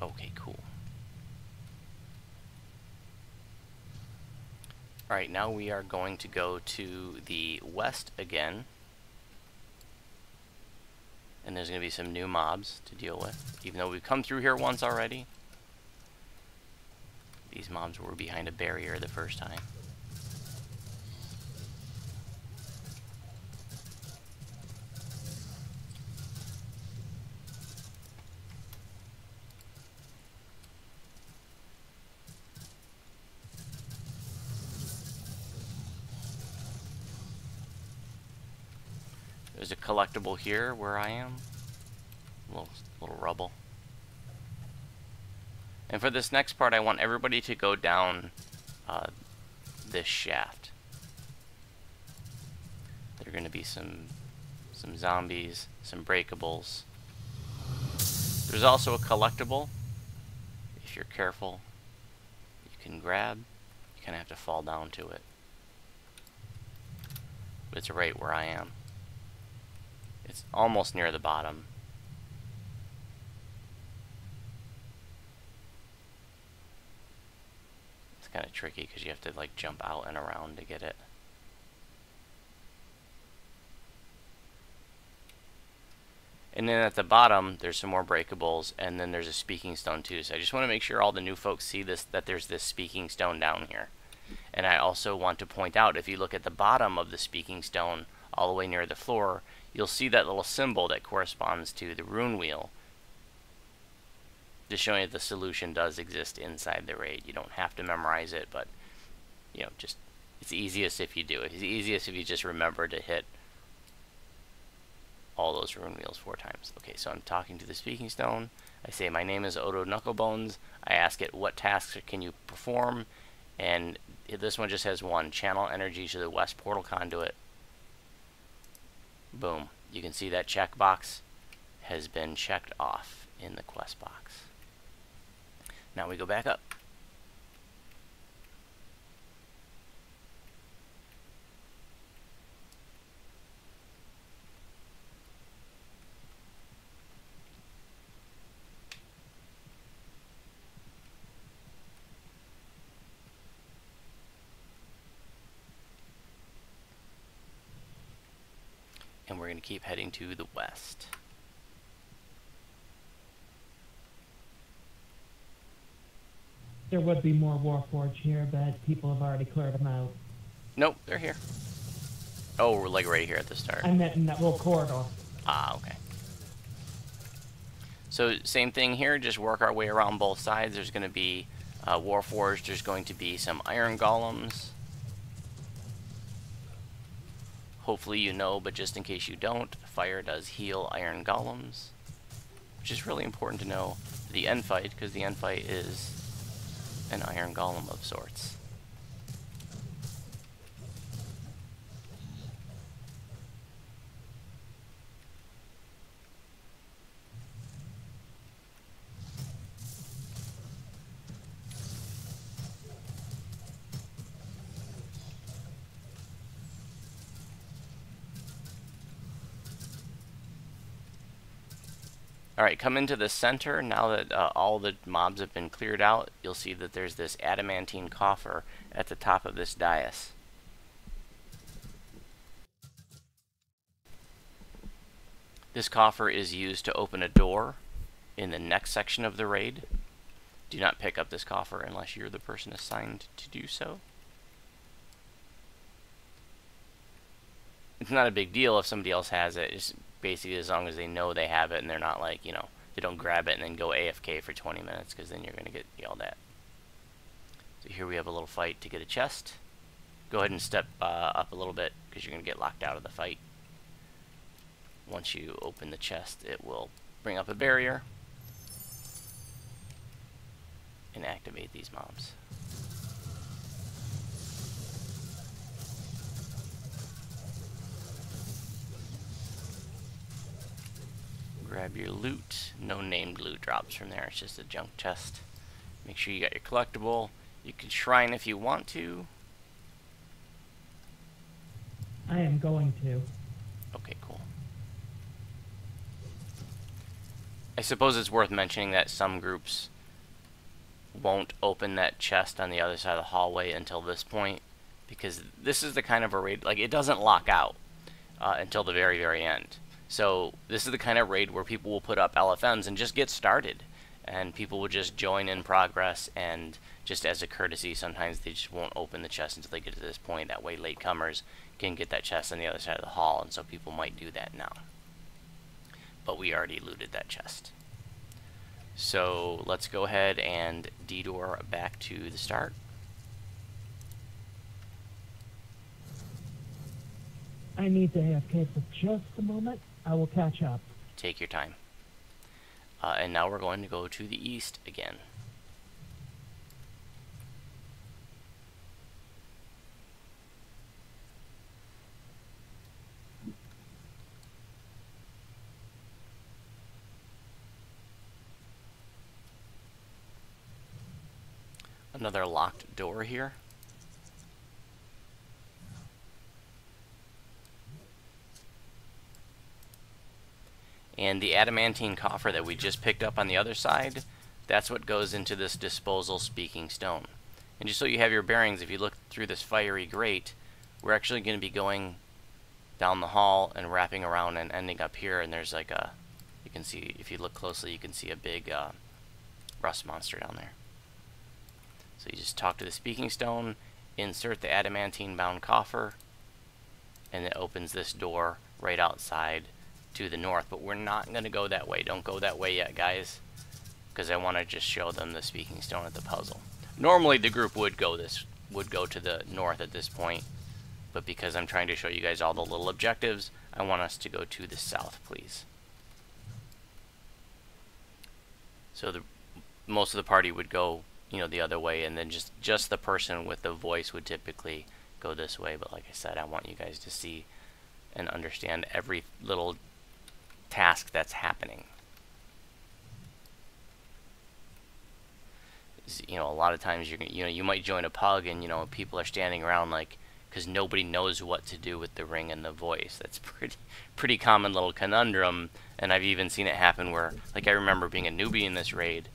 Okay, cool. Alright, now we are going to go to the west again. And there's going to be some new mobs to deal with. Even though we've come through here once already, these mobs were behind a barrier the first time. There's a collectible here where I am. Little rubble. And for this next part, I want everybody to go down this shaft. There are going to be some zombies, some breakables. There's also a collectible. If you're careful, you can grab. You kind of have to fall down to it. But it's right where I am. It's almost near the bottom. It's kind of tricky because you have to like jump out and around to get it. And then at the bottom, there's some more breakables, and then there's a speaking stone too. So I just want to make sure all the new folks see this, that there's this speaking stone down here. And I also want to point out, if you look at the bottom of the speaking stone, all the way near the floor, you'll see that little symbol that corresponds to the rune wheel, just showing that the solution does exist inside the raid. You don't have to memorize it, but you know, just it's easiest if you do it. It's easiest if you just remember to hit all those rune wheels 4 times. Okay, so I'm talking to the speaking stone. I say, my name is Odo Knucklebones. I ask it, what tasks can you perform? And this one just has one, channel energy to the west portal conduit. Boom. You can see that checkbox has been checked off in the quest box. Now we go back up. And we're going to keep heading to the west. There would be more Warforged here, but people have already cleared them out. Nope, they're here. Oh, we're like right here at the start. I meant in that little corridor. Ah, okay. So same thing here, just work our way around both sides. There's going to be Warforged, there's going to be some iron golems. Hopefully you know, but just in case you don't, fire does heal iron golems, which is really important to know for the end fight, because the end fight is an iron golem of sorts. Alright, come into the center. Now that all the mobs have been cleared out, you'll see that there's this adamantine coffer at the top of this dais. This coffer is used to open a door in the next section of the raid. Do not pick up this coffer unless you're the person assigned to do so. It's not a big deal if somebody else has it. It's basically as long as they know they have it and they're not like, you know, they don't grab it and then go AFK for 20 minutes, because then you're going to get yelled at. So here we have a little fight to get a chest. Go ahead and step up a little bit, because you're going to get locked out of the fight. Once you open the chest, it will bring up a barrier and activate these mobs. Grab your loot. No named loot drops from there. It's just a junk chest. Make sure you got your collectible. You can shrine if you want to. I am going to. Okay, cool. I suppose it's worth mentioning that some groups won't open that chest on the other side of the hallway until this point, because this is the kind of a raid, like, it doesn't lock out until the very, very end. So this is the kind of raid where people will put up LFNs and just get started, and people will just join in progress, and just as a courtesy, sometimes they just won't open the chest until they get to this point. That way latecomers can get that chest on the other side of the hall, and so people might do that now. But we already looted that chest. So let's go ahead and detour back to the start. I need to AFK for just a moment. I will catch up. Take your time. And now we're going to go to the east again. Another locked door here. And the adamantine coffer that we just picked up on the other side, that's what goes into this disposal speaking stone. And just so you have your bearings, if you look through this fiery grate, we're actually going to be going down the hall and wrapping around and ending up here, and there's like a, you can see, if you look closely, you can see a big rust monster down there. So you just talk to the speaking stone, insert the adamantine bound coffer, and it opens this door right outside to the north. But we're not going to go that way. Don't go that way yet, guys, because I want to just show them the speaking stone at the puzzle. Normally the group would go to the north at this point, but because I'm trying to show you guys all the little objectives, I want us to go to the south, please. So most of the party would go, you know, the other way, and then just the person with the voice would typically go this way. But like I said, I want you guys to see and understand every little task that's happening. You know, a lot of times you might join a pug, and you know, people are standing around like, because nobody knows what to do with the ring and the voice. That's pretty common little conundrum. And I've even seen it happen where, like, I remember being a newbie in this raid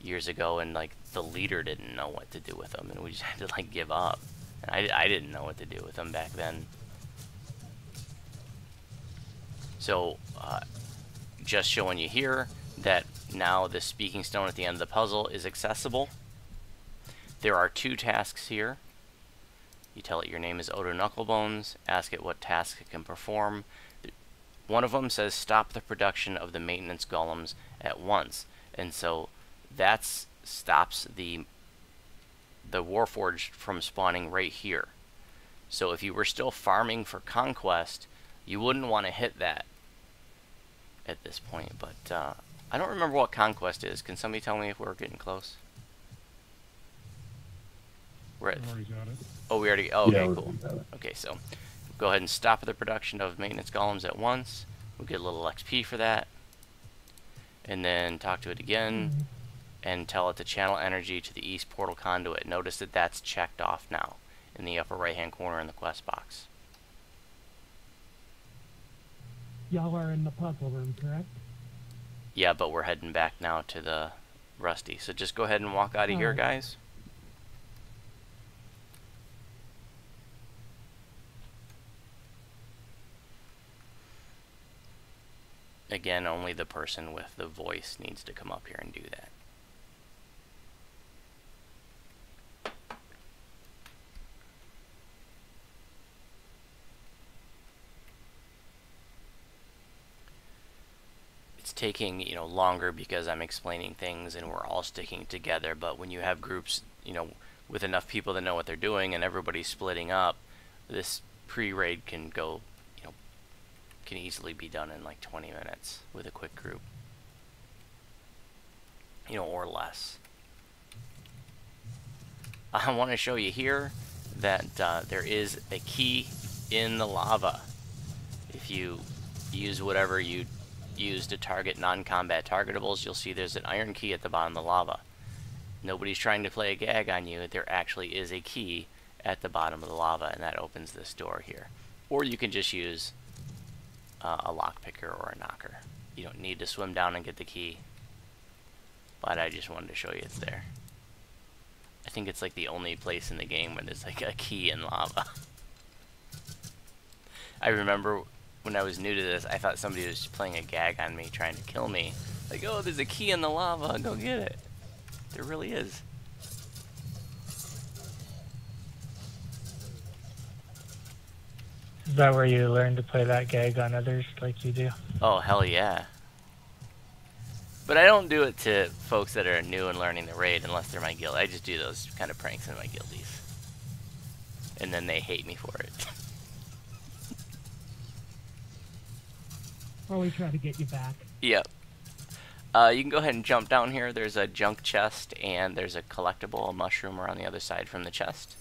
years ago, and like the leader didn't know what to do with them, and we just had to like give up. And I didn't know what to do with them back then. So just showing you here that now the speaking stone at the end of the puzzle is accessible. There are 2 tasks here. You tell it your name is Odo Knucklebones, ask it what task it can perform. One of them says stop the production of the maintenance golems at once, and so that stops the Warforged from spawning right here. So if you were still farming for conquest, you wouldn't want to hit that at this point. But I don't remember what conquest is. Can somebody tell me if we're getting close? We're at, Already got it. oh, we already. Oh, okay, Yeah, cool. Okay, so go ahead and stop the production of maintenance golems at once. We'll get a little XP for that. And then talk to it again and tell it to channel energy to the east portal conduit. Notice that that's checked off now in the upper right hand corner in the quest box. Y'all are in the puzzle room, correct? Yeah, but we're heading back now to the Rusty. So just go ahead and walk out of here, guys. Again, only the person with the voice needs to come up here and do that. It's taking, you know, longer because I'm explaining things and we're all sticking together, but when you have groups, you know, with enough people that know what they're doing and everybody's splitting up, this pre-raid can go, can easily be done in like 20 minutes with a quick group, you know, or less. I want to show you here that there is a key in the lava. If you use whatever you use to target non-combat targetables, you'll see there's an iron key at the bottom of the lava. Nobody's trying to play a gag on you. There actually is a key at the bottom of the lava, and that opens this door here. Or you can just use a lockpicker or a knocker. You don't need to swim down and get the key, but I just wanted to show you it's there. I think it's like the only place in the game where there's like a key in lava. I remember when I was new to this, I thought somebody was playing a gag on me, trying to kill me. Like, oh, there's a key in the lava, go get it. There really is. Is that where you learn to play that gag on others like you do? Oh, hell yeah. But I don't do it to folks that are new and learning the raid unless they're my guild. I just do those kind of pranks in my guildies. And then they hate me for it. Or we try to get you back. Yep. You can go ahead and jump down here. There's a junk chest and there's a collectible, a mushroom around the other side from the chest.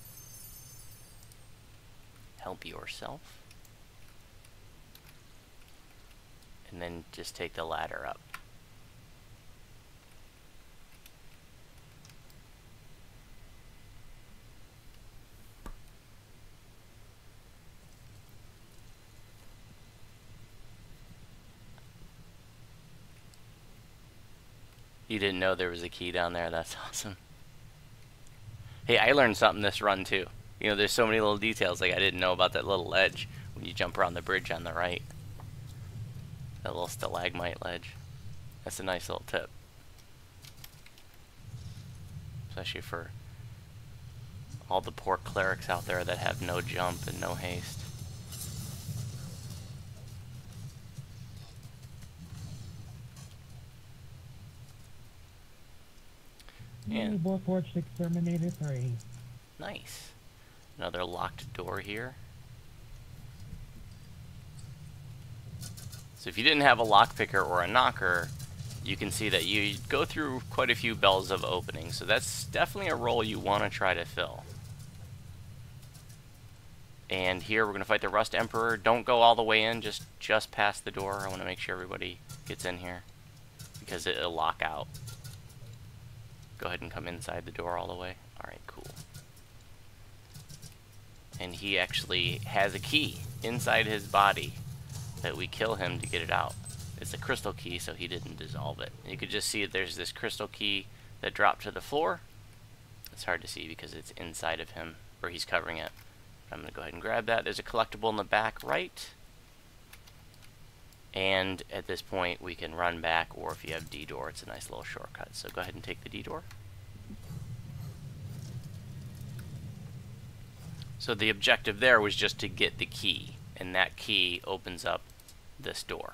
Help yourself. And then just take the ladder up. You didn't know there was a key down there? That's awesome. Hey, I learned something this run too. You know, there's so many little details, like I didn't know about that little ledge when you jump around the bridge on the right. That little stalagmite ledge. That's a nice little tip. Especially for all the poor clerics out there that have no jump and no haste. And Warforged Exterminator 3. nice. Another locked door here. So if you didn't have a lockpicker or a knocker, you can see that you go through quite a few bells of opening. So that's definitely a role you want to try to fill. And here we're going to fight the Rust Emperor. Don't go all the way in, just past the door. I want to make sure everybody gets in here because it'll lock out. Go ahead and come inside the door all the way. Alright, cool. And he actually has a key inside his body that we kill him to get it out. It's a crystal key, so he didn't dissolve it. And you could just see that there's this crystal key that dropped to the floor. It's hard to see because it's inside of him, or he's covering it. I'm going to go ahead and grab that. There's a collectible in the back right. And at this point, we can run back, or if you have D-door, it's a nice little shortcut. So go ahead and take the D-door. So the objective there was just to get the key, and that key opens up this door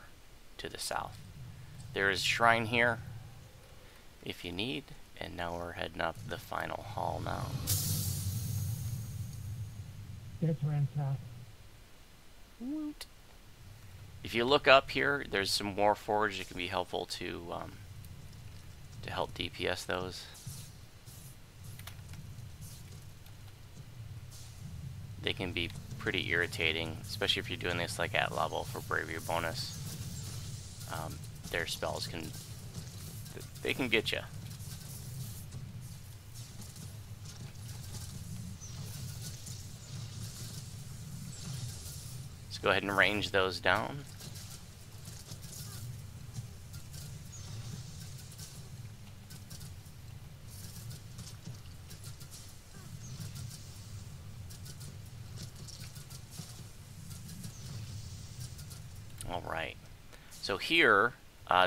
to the south. There is a shrine here if you need, and now we're heading up the final hall now. There's Ransack. Woot. If you look up here, there's some more forge that can be helpful to help DPS those. They can be pretty irritating, especially if you're doing this like at level for bravery bonus. Their spells they can get you. Let's go ahead and range those down. Alright, so here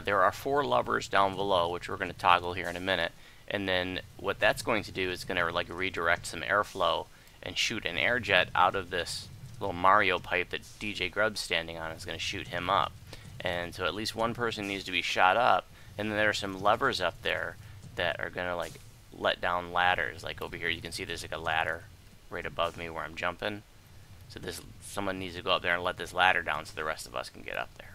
there are 4 levers down below, which we're going to toggle here in a minute, and then what that's going to do is going to like redirect some airflow and shoot an air jet out of this little Mario pipe that DJ Grub's standing on. Is going to shoot him up, and so at least one person needs to be shot up, and then there are some levers up there that are going to like let down ladders. Like over here you can see there's like a ladder right above me where I'm jumping. So someone needs to go up there and let this ladder down so the rest of us can get up there.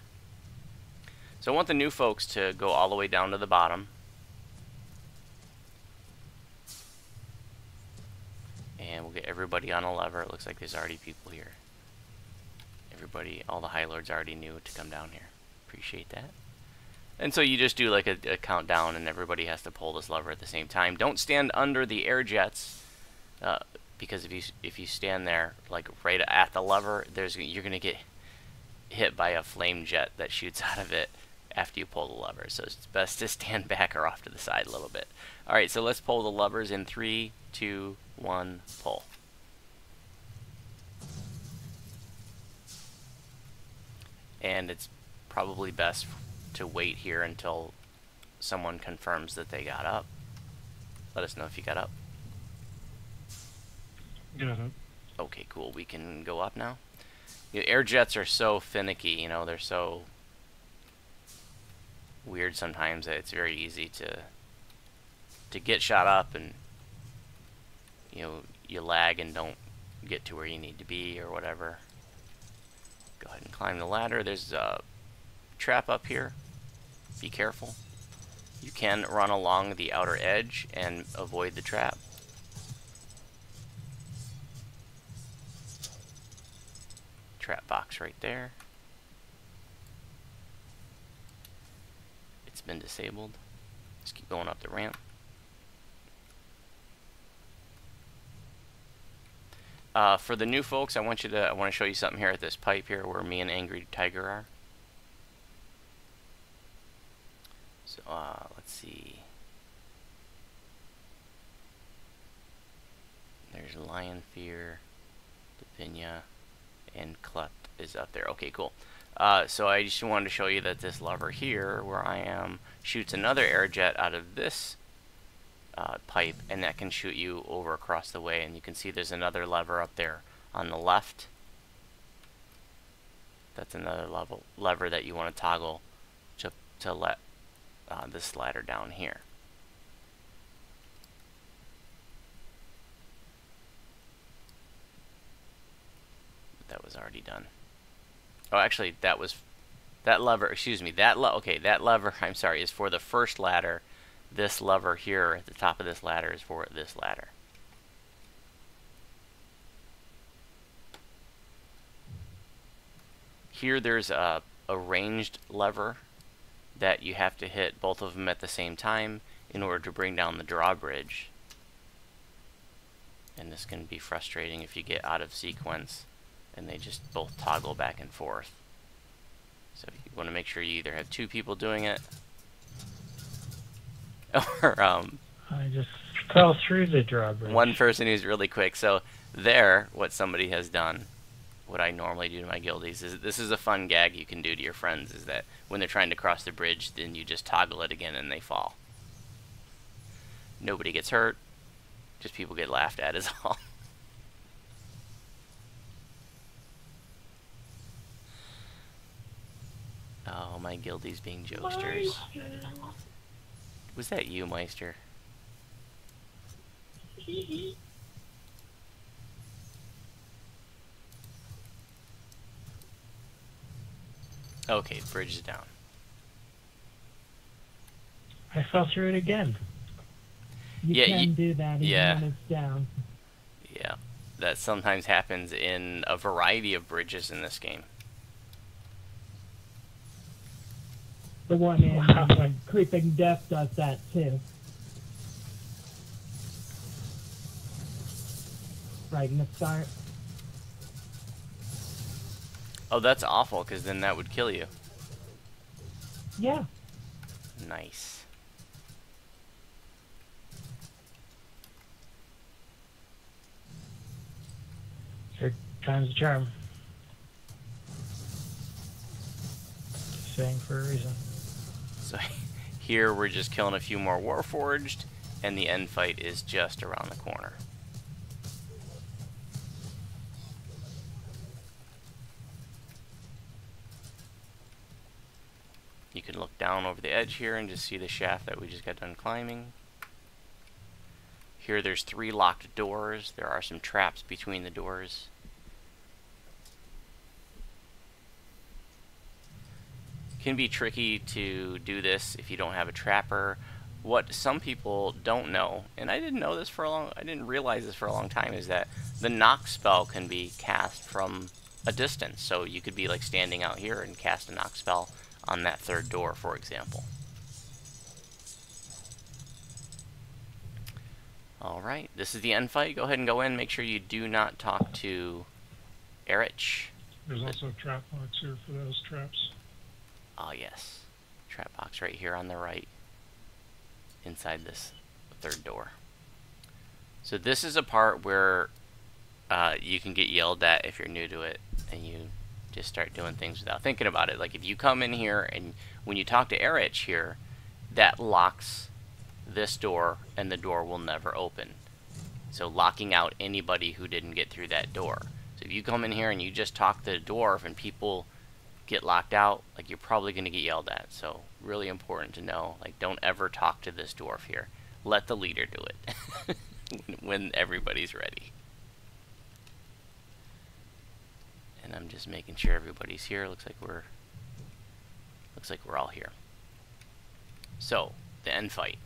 So I want the new folks to go all the way down to the bottom. And we'll get everybody on a lever. It looks like there's already people here. Everybody, all the High Lords already knew to come down here. Appreciate that. And so you just do like a countdown and everybody has to pull this lever at the same time. Don't stand under the air jets. Because if you stand there like right at the lever, you're gonna get hit by a flame jet that shoots out of it after you pull the lever. So it's best to stand back or off to the side a little bit. All right, so let's pull the levers in 3, 2, 1, pull. And it's probably best to wait here until someone confirms that they got up. Let us know if you got up. Got it. Okay, cool. We can go up now. Air jets are so finicky, you know, they're so weird sometimes that it's very easy to get shot up and you lag and don't get to where you need to be or whatever. Go ahead and climb the ladder. There's a trap up here. Be careful. You can run along the outer edge and avoid the trap. Trap box right there. It's been disabled. Just keep going up the ramp. For the new folks, I want to show you something here at this pipe here where me and Angry Tiger are. So let's see. There's Lion Fear, Divinia, and Cleft is up there. Okay, cool. So I just wanted to show you that this lever here, where I am, shoots another air jet out of this pipe, and that can shoot you over across the way. And you can see there's another lever up there on the left. That's another lever that you want to toggle to let this ladder down here. was already done. Oh, actually, that was... That lever, excuse me, okay, that lever, I'm sorry, is for the first ladder. This lever here at the top of this ladder is for this ladder. Here there's a ranged lever that you have to hit both of them at the same time in order to bring down the drawbridge. And this can be frustrating if you get out of sequence and they just both toggle back and forth. So you want to make sure you either have two people doing it, or I just fell through the drawbridge. one person who's really quick. So there, what somebody has done, what I normally do to my guildies, is this is a fun gag you can do to your friends, is that when they're trying to cross the bridge, then you just toggle it again and they fall. Nobody gets hurt, just people get laughed at is all. Oh, my guildie's being jokesters. Was that you, Meister? Okay, bridge is down. I fell through it again. You can do that even when it's down. Yeah, that sometimes happens in a variety of bridges in this game. The one in Creeping Death does that too. Right in the start. Oh, that's awful, because then that would kill you. Yeah. Nice. Third time's the charm. Saying for a reason. So here we're just killing a few more Warforged, and the end fight is just around the corner. You can look down over the edge here and just see the shaft that we just got done climbing. Here there's 3 locked doors. There are some traps between the doors. Can be tricky to do this if you don't have a trapper. What some people don't know, and I didn't realize this for a long time, is that the knock spell can be cast from a distance. So you could be like standing out here and cast a knock spell on that 3rd door, for example. Alright, this is the end fight. Go ahead and go in. Make sure you do not talk to Erich. There's also a trap box here for those traps. Oh yes, trap box right here on the right, inside this 3rd door. So this is a part where you can get yelled at if you're new to it, and you just start doing things without thinking about it. Like if you come in here and when you talk to Erich here, that locks this door and the door will never open. So locking out anybody who didn't get through that door. So if you come in here and you just talk to the dwarf and people get locked out, like you're probably going to get yelled at. So really important to know, like don't ever talk to this dwarf here. Let the leader do it when everybody's ready. And I'm just making sure everybody's here. Looks like we're all here. So the end fight.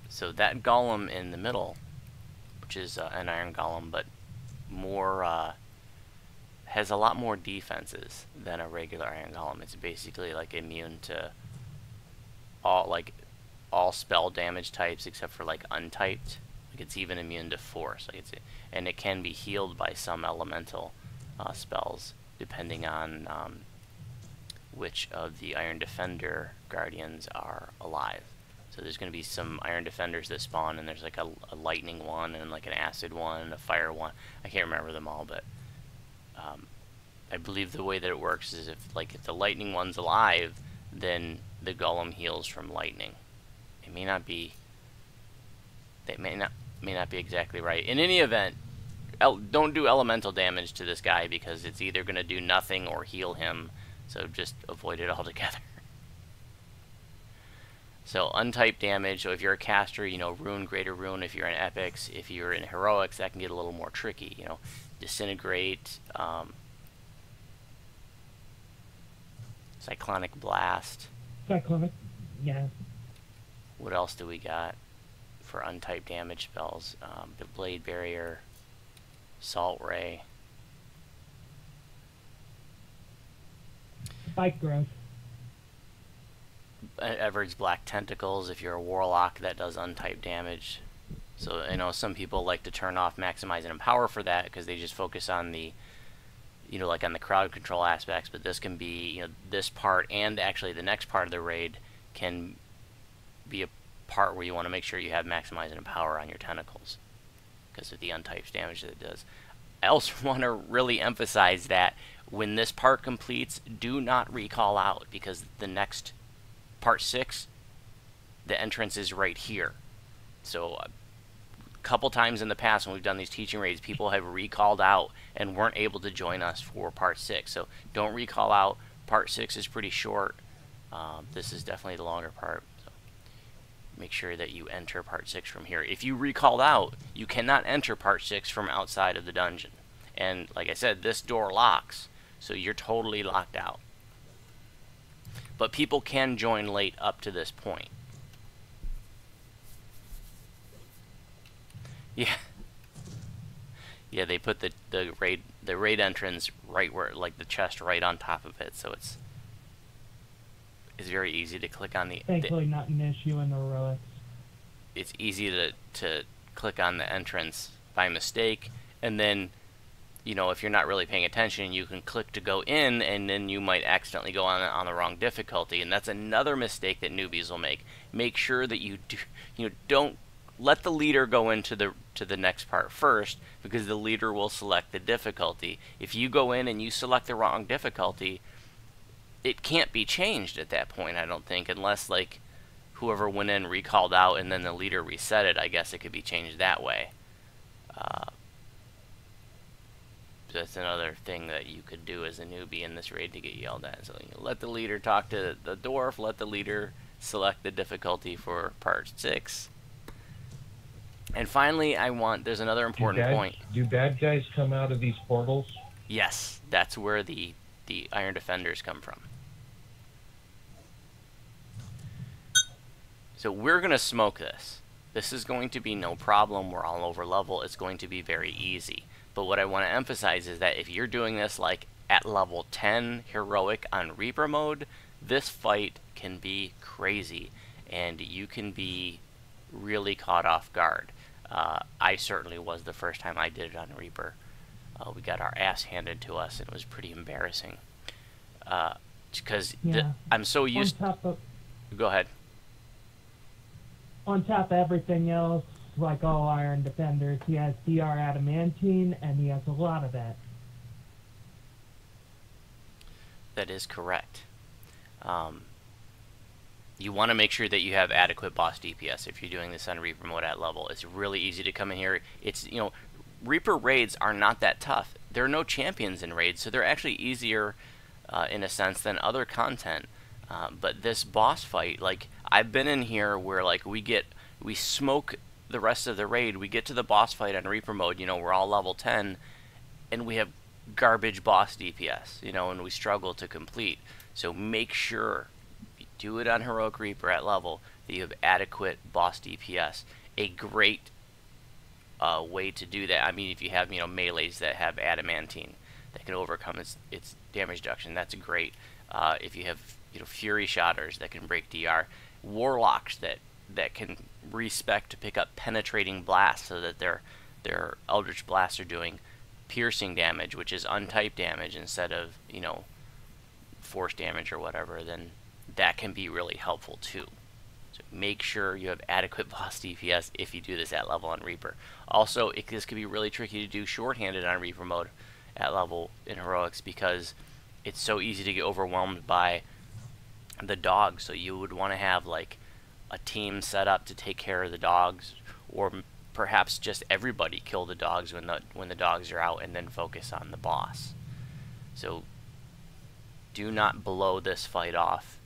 So that golem in the middle, which is an iron golem, but more has a lot more defenses than a regular iron golem. It's basically like immune to all spell damage types except for like untyped. Like it's even immune to force. And it can be healed by some elemental spells depending on which of the Iron Defender guardians are alive. So there's going to be some Iron Defenders that spawn, and there's like a lightning one, and like an acid one, and a fire one. I can't remember them all, but I believe the way that it works is if the lightning one's alive, then the golem heals from lightning. It may not be. They may not be exactly right. In any event, don't do elemental damage to this guy because it's either going to do nothing or heal him. So just avoid it altogether. So untyped damage, so if you're a caster, you know, Rune, Greater Rune. If you're in Epics, if you're in Heroics, that can get a little more tricky, you know. Disintegrate, Cyclonic Blast. Cyclonic, yeah. What else do we got for untyped damage spells? Blade Barrier, Salt Ray. Spike growth. Everard's Black Tentacles, if you're a Warlock, that does untyped damage. So I know some people like to turn off Maximize and Empower for that because they just focus on the, you know, like on the crowd control aspects, but this can be, you know, this part and actually the next part of the raid can be a part where you want to make sure you have Maximize and Empower on your tentacles because of the untyped damage that it does. I also want to really emphasize that when this part completes, do not recall out because the next part 6, the entrance is right here. So a couple times in the past when we've done these teaching raids, people have recalled out and weren't able to join us for part 6. So don't recall out. Part 6 is pretty short. This is definitely the longer part. So make sure that you enter part 6 from here. If you recalled out, you cannot enter part 6 from outside of the dungeon. And like I said, this door locks, so you're totally locked out. But people can join late up to this point. Yeah. Yeah, they put the raid entrance right where, like, the chest right on top of it, so it's very easy to click on the. Thankfully, not an issue in the heroics. It's easy to click on the entrance by mistake, and then, you know, if you're not really paying attention, you can click to go in, and then you might accidentally go on the wrong difficulty, and that's another mistake that newbies will make. Make sure that you do, you know, don't let the leader go into the next part first, because the leader will select the difficulty. If you go in and you select the wrong difficulty, it can't be changed at that point, I don't think, unless, like, whoever went in recalled out and then the leader reset it. I guess it could be changed that way. That's another thing that you could do as a newbie in this raid to get yelled at. So, you know, let the leader talk to the dwarf, let the leader select the difficulty for part 6. And finally, there's another important point. Do bad guys come out of these portals? Yes, that's where the Iron Defenders come from. So we're going to smoke this. This is going to be no problem. We're all over level. It's going to be very easy. But what I want to emphasize is that if you're doing this like at level 10 heroic on Reaper mode, this fight can be crazy and you can be really caught off guard. I certainly was the first time I did it on Reaper. We got our ass handed to us and it was pretty embarrassing. Because I'm so used... Go ahead. On top of everything else, like all Iron Defenders, he has DR Adamantine, and he has a lot of that. That is correct. You want to make sure that you have adequate boss DPS if you're doing this on Reaper mode at level. It's really easy to come in here. It's, you know, Reaper raids are not that tough. There are no champions in raids, so they're actually easier in a sense than other content. But this boss fight, like, I've been in here where, like, we smoke the rest of the raid, we get to the boss fight on Reaper mode, you know, we're all level 10, and we have garbage boss DPS, you know, and we struggle to complete. So make sure, if you do it on Heroic Reaper at level, that you have adequate boss DPS. A great way to do that, I mean, if you have, you know, melees that have Adamantine that can overcome its damage reduction, that's great. If you have, you know, Fury Shotters that can break DR, Warlocks that can respec to pick up penetrating blasts so that their Eldritch Blasts are doing piercing damage, which is untyped damage instead of, you know, force damage or whatever, then that can be really helpful too. So make sure you have adequate boss DPS if you do this at level on Reaper. Also, this could be really tricky to do shorthanded on Reaper mode at level in Heroics because it's so easy to get overwhelmed by the dogs. So you would want to have like a team set up to take care of the dogs, or perhaps just everybody kill the dogs when the dogs are out and then focus on the boss. So do not blow this fight off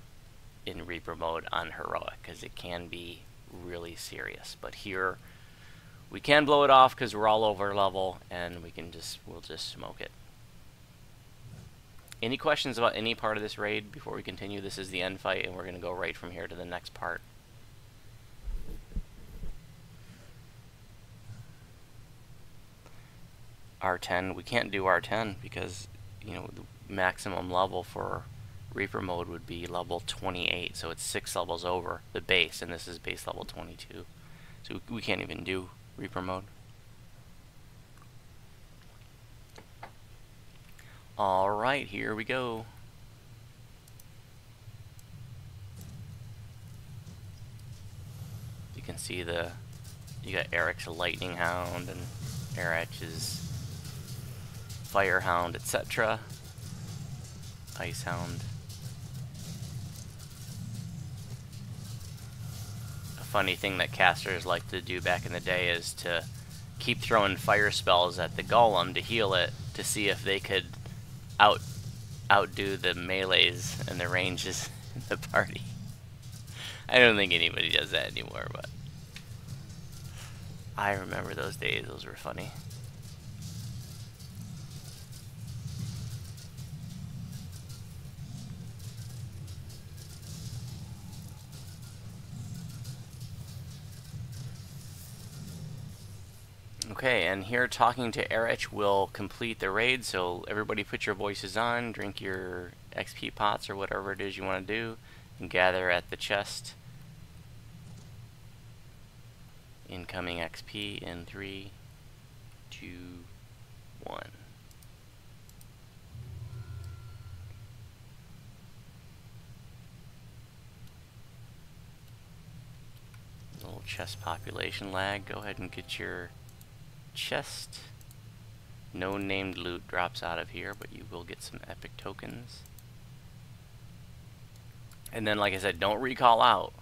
in Reaper mode on heroic, because it can be really serious. But here we can blow it off because we're all over level, and we'll just smoke it. Any questions about any part of this raid before we continue? This is the end fight, and we're going to go right from here to the next part. R10, we can't do R10 because, you know, the maximum level for Reaper mode would be level 28, so it's 6 levels over the base, and this is base level 22. So we can't even do Reaper mode. Alright, here we go. You can see you got Eric's Lightning Hound and Eric's Fire Hound, etc. Ice Hound. A funny thing that casters like to do back in the day is to keep throwing fire spells at the golem to heal it, to see if they could outdo the melees and the ranges in the party. I don't think anybody does that anymore, but I remember those days. Those were funny. Okay, and here talking to Erich will complete the raid, so everybody put your voices on, drink your XP pots or whatever it is you want to do, and gather at the chest. Incoming XP in 3, 2, 1. Little chest population lag. Go ahead and get your chest. No named loot drops out of here, but you will get some epic tokens. And then, like I said, don't recall out.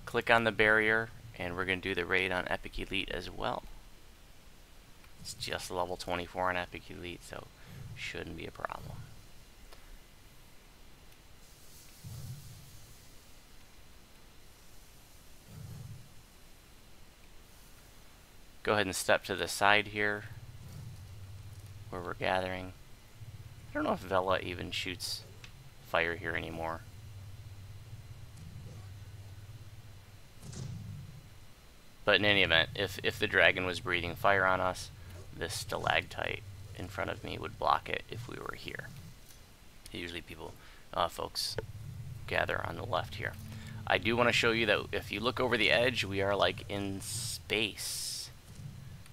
Click on the barrier, and we're going to do the raid on Epic Elite as well. It's just level 24 on Epic Elite, so shouldn't be a problem. Go ahead and step to the side here where we're gathering. I don't know if Vella even shoots fire here anymore. But in any event, if the dragon was breathing fire on us, this stalactite in front of me would block it if we were here. Usually folks gather on the left here. I do want to show you that if you look over the edge, we are like in space,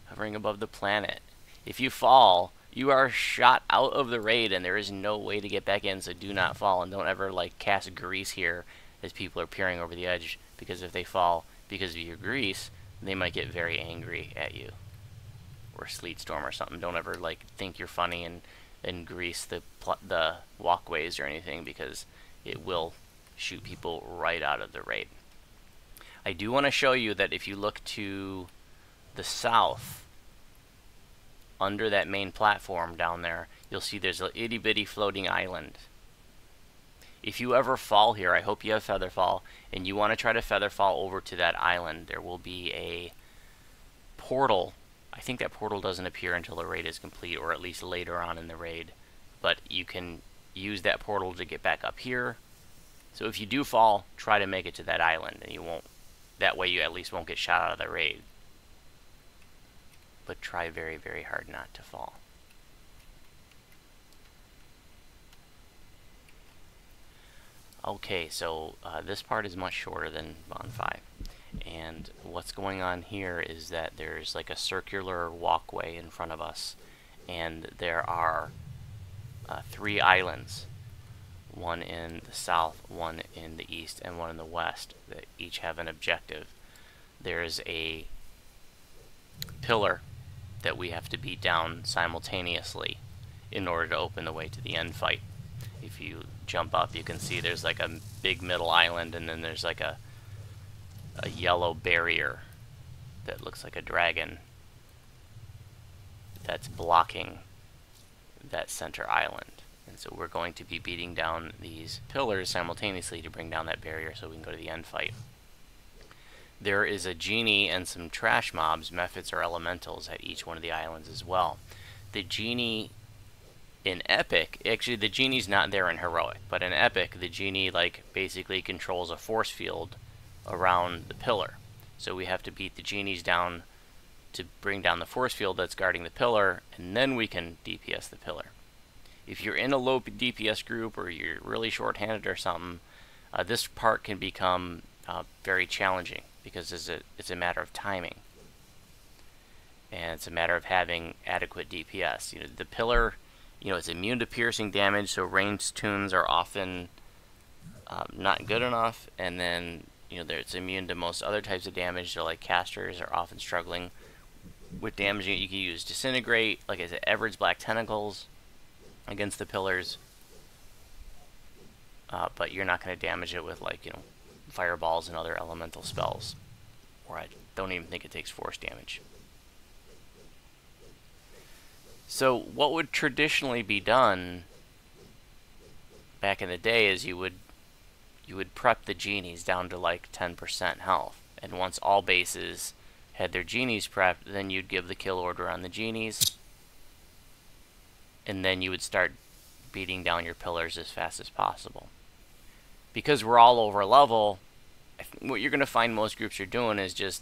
hovering above the planet. If you fall, you are shot out of the raid, and there is no way to get back in, so do not fall, and don't ever like cast grease here as people are peering over the edge, because if they fall because of your grease, they might get very angry at you. Or sleet storm or something. Don't ever like think you're funny and grease the walkways or anything, because it will shoot people right out of the raid. I do want to show you that if you look to the south, under that main platform down there, you'll see there's a itty bitty floating island. If you ever fall here, I hope you have feather fall, and you want to try to feather fall over to that island, there will be a portal. I think that portal doesn't appear until the raid is complete, or at least later on in the raid, but you can use that portal to get back up here. So if you do fall, try to make it to that island, and you won't. That way you at least won't get shot out of the raid. But try very, very hard not to fall. Okay, so this part is much shorter than Bond 5. And what's going on here is that there's like a circular walkway in front of us, and there are 3 islands. One in the south, one in the east, and one in the west, that each have an objective. There's a pillar that we have to beat down simultaneously in order to open the way to the end fight. If you jump up, you can see there's like a big middle island, and then there's like a yellow barrier that looks like a dragon that's blocking that center island. And so we're going to be beating down these pillars simultaneously to bring down that barrier so we can go to the end fight. There is a genie and some trash mobs, methods or elementals at each one of the islands as well. The genie in Epic, actually the genie's not there in Heroic, but in Epic the genie like basically controls a force field around the pillar. So we have to beat the genies down to bring down the force field that's guarding the pillar, and then we can DPS the pillar. If you're in a low DPS group or you're really short-handed or something, this part can become very challenging because it's a matter of timing. And it's a matter of having adequate DPS. You know, the pillar, you know, it's immune to piercing damage, so ranged tunes are often not good enough, and then, you know, it's immune to most other types of damage, so like casters are often struggling with damaging it. You can use Disintegrate, like I said, Everett's Black Tentacles against the pillars, but you're not going to damage it with, like, you know, fireballs and other elemental spells, or I don't even think it takes force damage. So what would traditionally be done back in the day is you would prep the genies down to like 10% health, and once all bases had their genies prepped, then you'd give the kill order on the genies, and then you would start beating down your pillars as fast as possible. Because we're all over level, I think what you're going to find most groups are doing is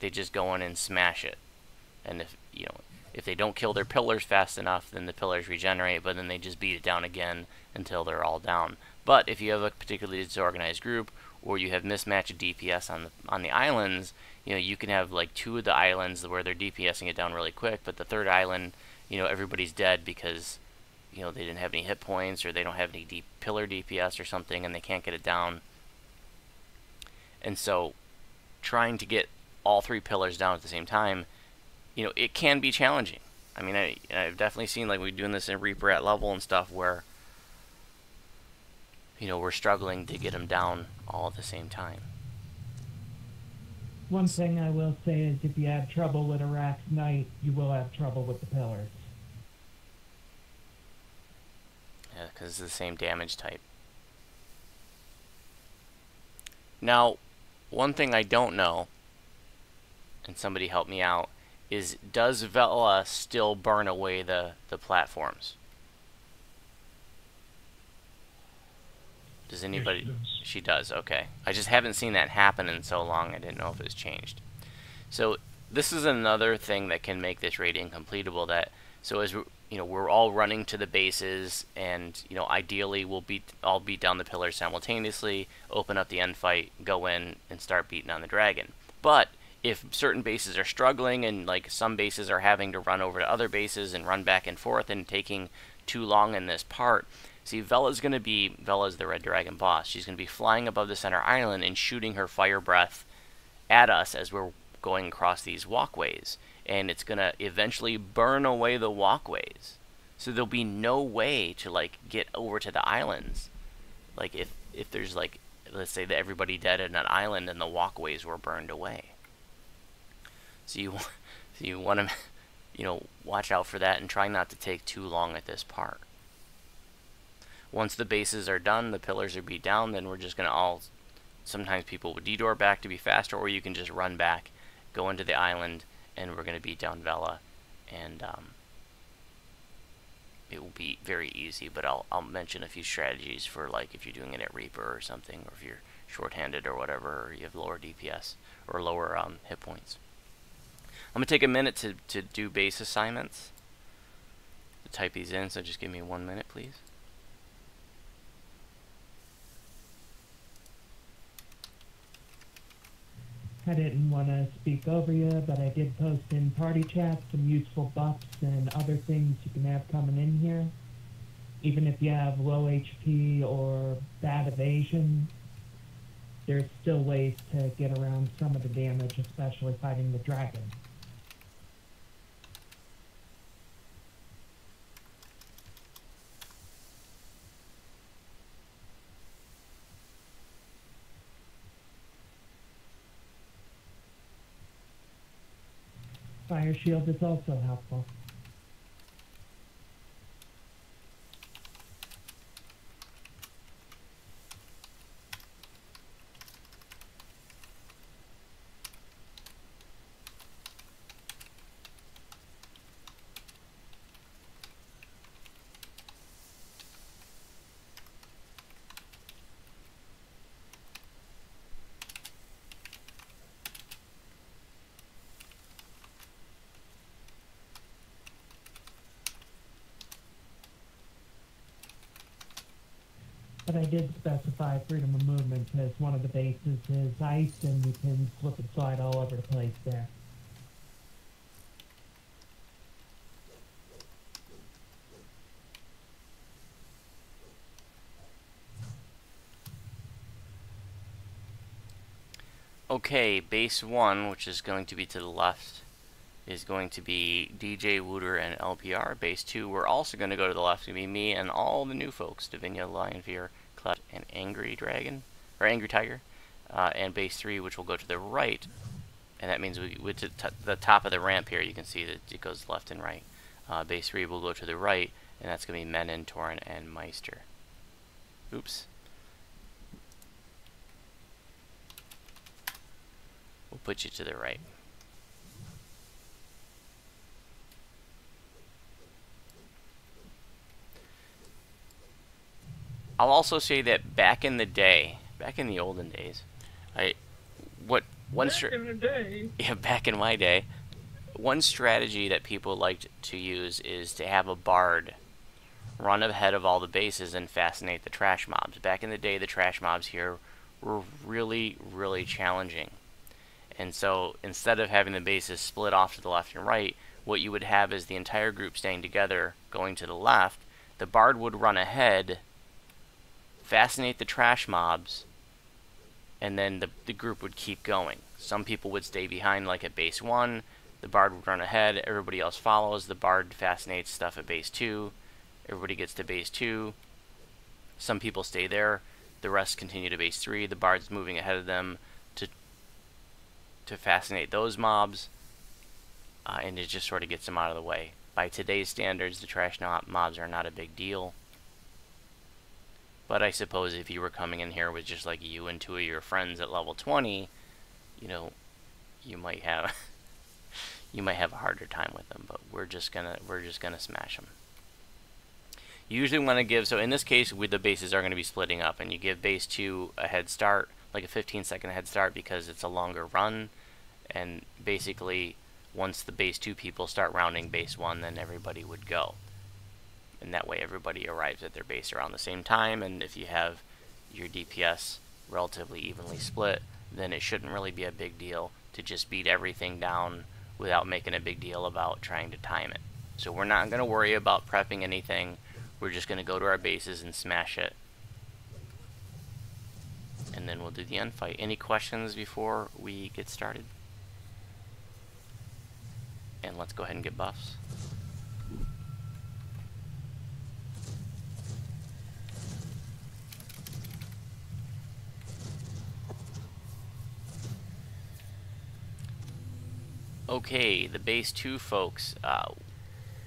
they just go in and smash it. And if they don't kill their pillars fast enough, then the pillars regenerate, but then they just beat it down again until they're all down. But if you have a particularly disorganized group, or you have mismatched DPS on the islands, you know, you can have like 2 of the islands where they're DPSing it down really quick, but the 3rd island, you know, everybody's dead because, you know, they didn't have any hit points, or they don't have any pillar DPS or something, and they can't get it down. And so trying to get all 3 pillars down at the same time, you know, it can be challenging. I mean, I've definitely seen, like, we're doing this in Reaper at level and stuff where, you know, we're struggling to get them down all at the same time. One thing I will say is if you have trouble with a Rack Knight, you will have trouble with the pillars. Yeah, because it's the same damage type. Now, one thing I don't know, and somebody help me out, is does Vella still burn away the platforms? Does anybody? Yeah, she does. Okay. I just haven't seen that happen in so long. I didn't know if it's changed. So this is another thing that can make this raid incompletable. That so as we're all running to the bases, and ideally we'll all beat down the pillars simultaneously, open up the end fight, go in and start beating on the dragon. But if certain bases are struggling, and like some bases are having to run over to other bases and run back and forth and taking too long in this part, see, Vella's the Red Dragon boss. She's going to be flying above the center island and shooting her fire breath at us as we're going across these walkways. And it's going to eventually burn away the walkways. So there'll be no way to, like, get over to the islands. Like, if there's, like, let's say that everybody dead in an island and the walkways were burned away. So you want to, watch out for that and try not to take too long at this part. Once the bases are done, the pillars are beat down, then we're just going to sometimes people will detour back to be faster, or you can just run back, go into the island, and we're going to beat down Vella. And it will be very easy, but I'll mention a few strategies for, like, if you're doing it at Reaper or something, or if you're short-handed or whatever, or you have lower DPS, or lower hit points. I'm going to take a minute to do base assignments, to type these in, so just give me 1 minute, please. I didn't want to speak over you, but I did post in party chat some useful buffs and other things you can have coming in here. Even if you have low HP or bad evasion, there's still ways to get around some of the damage, especially fighting the dragon. Fire shield is also helpful. But I did specify freedom of movement because one of the bases is iced and you can slip and slide all over the place there. Okay, base 1, which is going to be to the left, is going to be DJ, Wooter, and LPR. Base 2, we're also going to go to the left. It's going to be me and all the new folks, Davinia, Lionfear, Clef, and Angry Dragon, or Angry Tiger. And base 3, which will go to the right, and that means we to the top of the ramp here, you can see that it goes left and right. Base 3 will go to the right, and that's going to be Menon, Torin, and Meister. Oops. We'll put you to the right. I'll also say that back in the day, back in the olden days, back in the day, yeah, back in my day, one strategy that people liked to use is to have a bard run ahead of all the bases and fascinate the trash mobs. Back in the day, the trash mobs here were really, really challenging. And so instead of having the bases split off to the left and right, what you would have is the entire group staying together, going to the left. The bard would run ahead, fascinate the trash mobs, and then the group would keep going. Some people would stay behind, like at base 1. The bard would run ahead, everybody else follows. The bard fascinates stuff at base 2. Everybody gets to base 2. Some people stay there. The rest continue to base 3. The bard's moving ahead of them to fascinate those mobs, and it just sort of gets them out of the way. By today's standards, the trash mobs are not a big deal. But I suppose if you were coming in here with just like you and 2 of your friends at level 20, you know, you might have you might have a harder time with them. But we're just gonna smash them. You usually want to give, so in this case, with the bases are going to be splitting up, and you give base 2 a head start, like a 15-second head start, because it's a longer run. And basically, once the base 2 people start rounding base 1, then everybody would go. And that way everybody arrives at their base around the same time, and if you have your DPS relatively evenly split, then it shouldn't really be a big deal to just beat everything down without making a big deal about trying to time it. So we're not going to worry about prepping anything. We're just going to go to our bases and smash it. And then we'll do the end fight. Any questions before we get started? And let's go ahead and get buffs. Okay, the base 2 folks,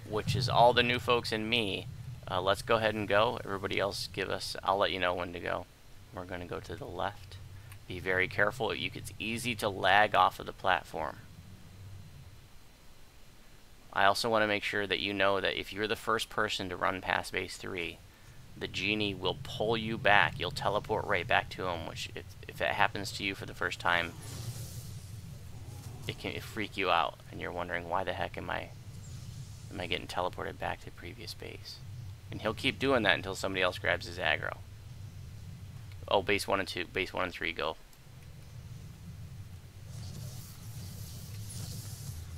which is all the new folks and me. Let's go ahead and go. Everybody else give us, I'll let you know when to go. We're going to go to the left. Be very careful. It's easy to lag off of the platform. I also want to make sure that you know that if you're the first person to run past base 3, the genie will pull you back. You'll teleport right back to him, which if it happens to you for the first time, it can freak you out, and you're wondering, why the heck am I getting teleported back to the previous base? And he'll keep doing that until somebody else grabs his aggro. Oh, base 1 and 2, base 1 and 3 go.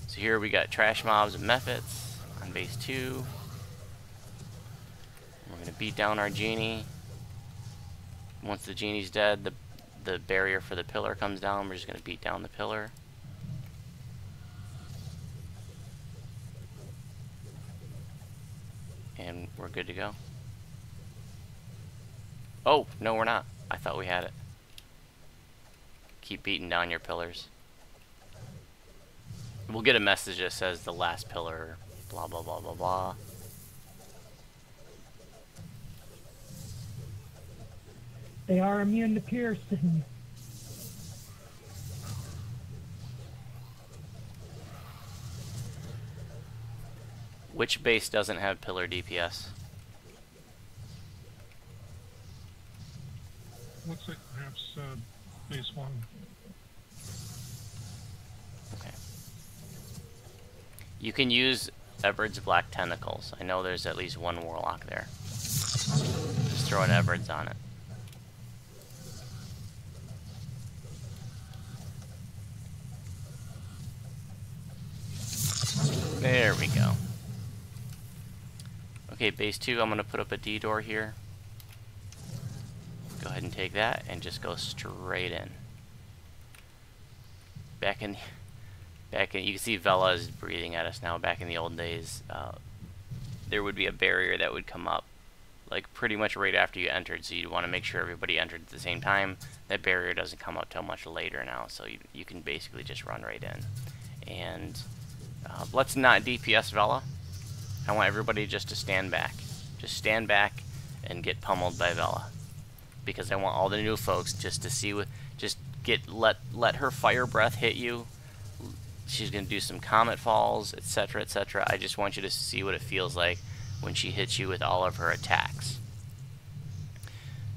So here we got trash mobs and mephits on base 2. We're going to beat down our genie. Once the genie's dead, the barrier for the pillar comes down. We're just going to beat down the pillar. And we're good to go. Oh, no we're not. I thought we had it. Keep beating down your pillars. We'll get a message that says the last pillar, blah, blah, blah, blah, blah. They are immune to piercing. Which base doesn't have pillar DPS? Looks like perhaps base 1. Okay. You can use Everard's Black Tentacles. I know there's at least one Warlock there. Just throw an Everard's on it. There we go. Okay, base 2, I'm going to put up a D door here. Go ahead and take that and just go straight in. Back in, you can see Vella is breathing at us now. Back in the old days, there would be a barrier that would come up, like pretty much right after you entered. So you'd want to make sure everybody entered at the same time. That barrier doesn't come up till much later now, so you can basically just run right in. And let's not DPS Vella. I want everybody just to stand back. Just stand back and get pummeled by Vella, because I want all the new folks just to see what, let her fire breath hit you. She's gonna do some comet falls, etc., etc. I just want you to see what it feels like when she hits you with all of her attacks.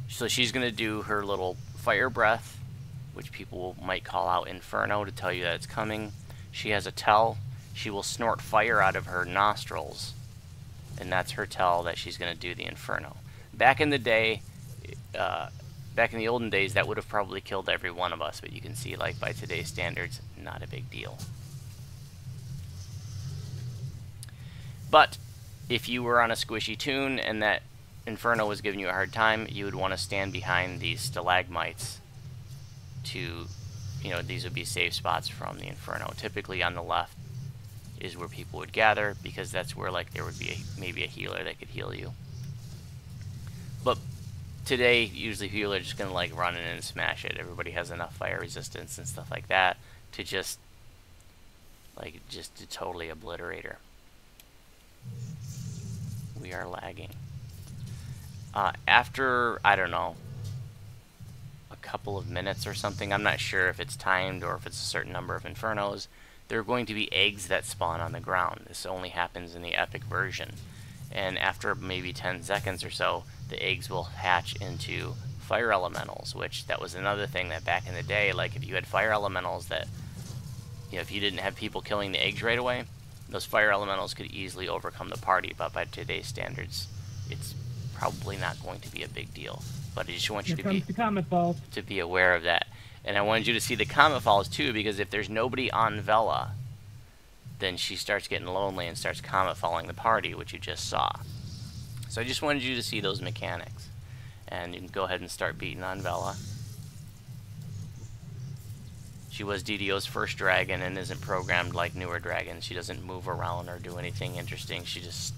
So she's gonna do her little fire breath, which people might call out Inferno to tell you that it's coming. She has a tell. She will snort fire out of her nostrils, and that's her tell that she's gonna do the Inferno. Back in the day, back in the olden days, that would have probably killed every one of us, but you can see, like, by today's standards, not a big deal. But if you were on a squishy tune and that Inferno was giving you a hard time, you would want to stand behind these stalagmites to, you know, these would be safe spots from the Inferno. Typically on the left is where people would gather, because that's where, like, there would be maybe a healer that could heal you. But today, usually people are just going to, like, run in and smash it. Everybody has enough fire resistance and stuff like that to just, like, just to totally obliterate her. We are lagging. After, I don't know, a couple of minutes or something, I'm not sure if it's timed or if it's a certain number of Infernos, there are going to be eggs that spawn on the ground. This only happens in the epic version. And after maybe 10 seconds or so, the eggs will hatch into fire elementals, which that was another thing that back in the day, like, if you had fire elementals that, you know, if you didn't have people killing the eggs right away, those fire elementals could easily overcome the party. But by today's standards, it's probably not going to be a big deal. But I just want you to be aware of that. And I wanted you to see the comet falls too, because if there's nobody on Vella, then she starts getting lonely and starts comet falling the party, which you just saw. So I just wanted you to see those mechanics. And you can go ahead and start beating on Vella. She was DDO's first dragon and isn't programmed like newer dragons. She doesn't move around or do anything interesting. She just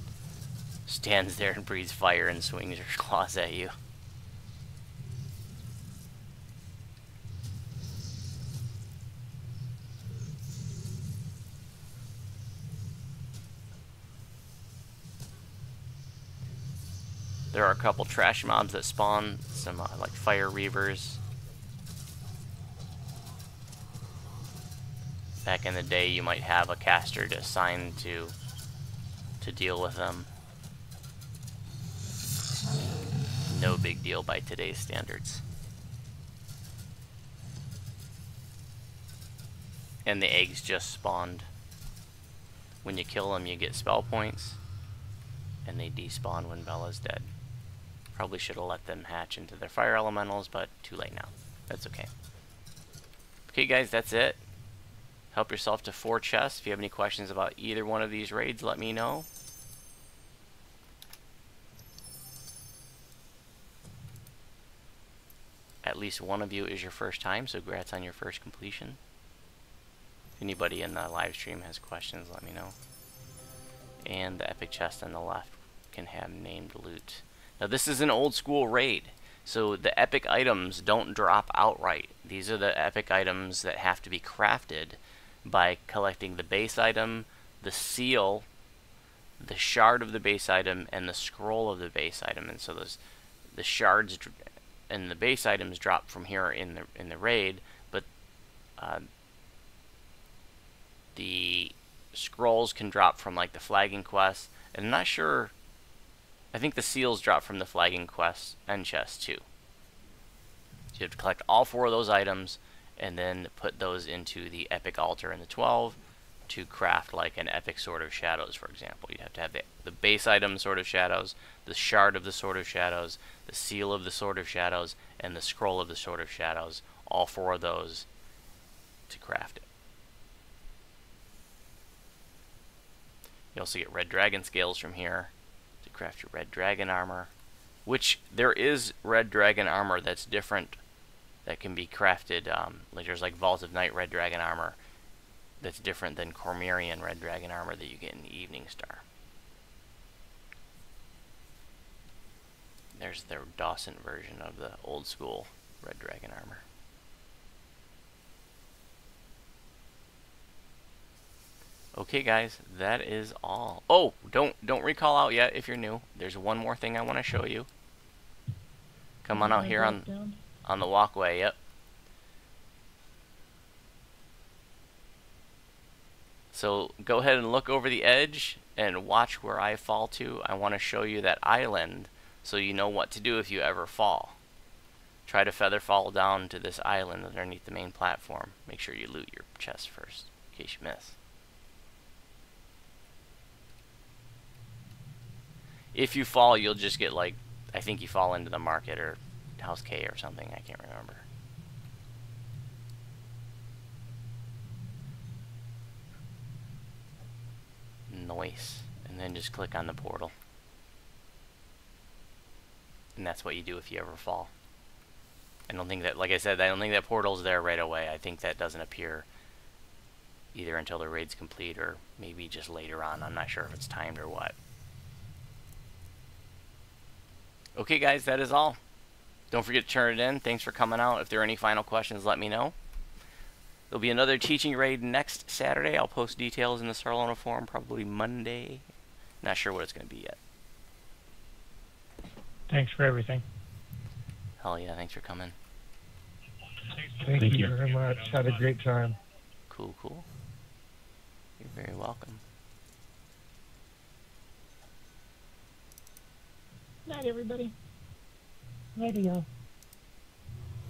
stands there and breathes fire and swings her claws at you. There are a couple trash mobs that spawn, some like fire reavers. Back in the day, you might have a caster assigned to deal with them. No big deal by today's standards. And the eggs just spawned. When you kill them, you get spell points, and they despawn when Vella's dead. Probably should have let them hatch into their fire elementals, but too late now. That's okay. Okay, guys, that's it. Help yourself to 4 chests. If you have any questions about either one of these raids, let me know. At least one of you is your first time, so congrats on your first completion. If anybody in the live stream has questions, let me know. And the epic chest on the left can have named loot. Now this is an old school raid, so the epic items don't drop outright. These are the epic items that have to be crafted by collecting the base item, the seal, the shard of the base item, and the scroll of the base item. And so the shards and the base items drop from here in the raid, but the scrolls can drop from, like, the flagging quest, and I'm not sure. I think the seals drop from the flagging quest end chest too. So you have to collect all 4 of those items and then put those into the epic altar in the 12 to craft, like, an epic Sword of Shadows, for example. You'd have to have the base item Sword of Shadows, the shard of the Sword of Shadows, the seal of the Sword of Shadows, and the scroll of the Sword of Shadows. All 4 of those to craft it. You also get red dragon scales from here to craft your red dragon armor. Which, there is red dragon armor that's different that can be crafted. Like there's like Vault of Night red dragon armor that's different than Cormyrian red dragon armor that you get in the Evening Star. There's their Dawson version of the old school red dragon armor. Okay guys, that is all. Oh, don't recall out yet if you're new. There's one more thing I want to show you. Come on out here on the walkway, yep. So go ahead and look over the edge and watch where I fall to. I want to show you that island so you know what to do if you ever fall. Try to feather fall down to this island underneath the main platform. Make sure you loot your chest first, in case you miss. If you fall, you'll just get like, I think you fall into the market or House K or something, I can't remember. Nice. And then just click on the portal. And that's what you do if you ever fall. I don't think that, like I said, I don't think that portal's there right away. I think that doesn't appear either until the raid's complete or maybe just later on. I'm not sure if it's timed or what. Okay guys, that is all. Don't forget to turn it in. Thanks for coming out. If there are any final questions, let me know. There'll be another teaching raid next Saturday. I'll post details in the Sarlona forum probably Monday. Not sure what it's going to be yet. Thanks for everything. Hell yeah, thanks for coming. Thank you very much. Had a great time. Cool, cool. You're very welcome. Night, everybody. Radio.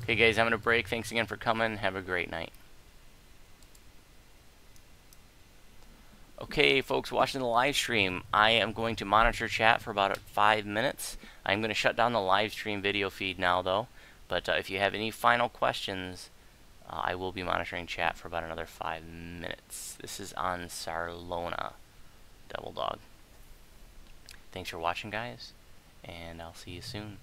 Okay guys, I'm going to break. Thanks again for coming. Have a great night. Okay, folks watching the live stream, I am going to monitor chat for about 5 minutes. I'm going to shut down the live stream video feed now, though. But if you have any final questions, I will be monitoring chat for about another 5 minutes. This is on Sarlona, Double Dog. Thanks for watching, guys, and I'll see you soon.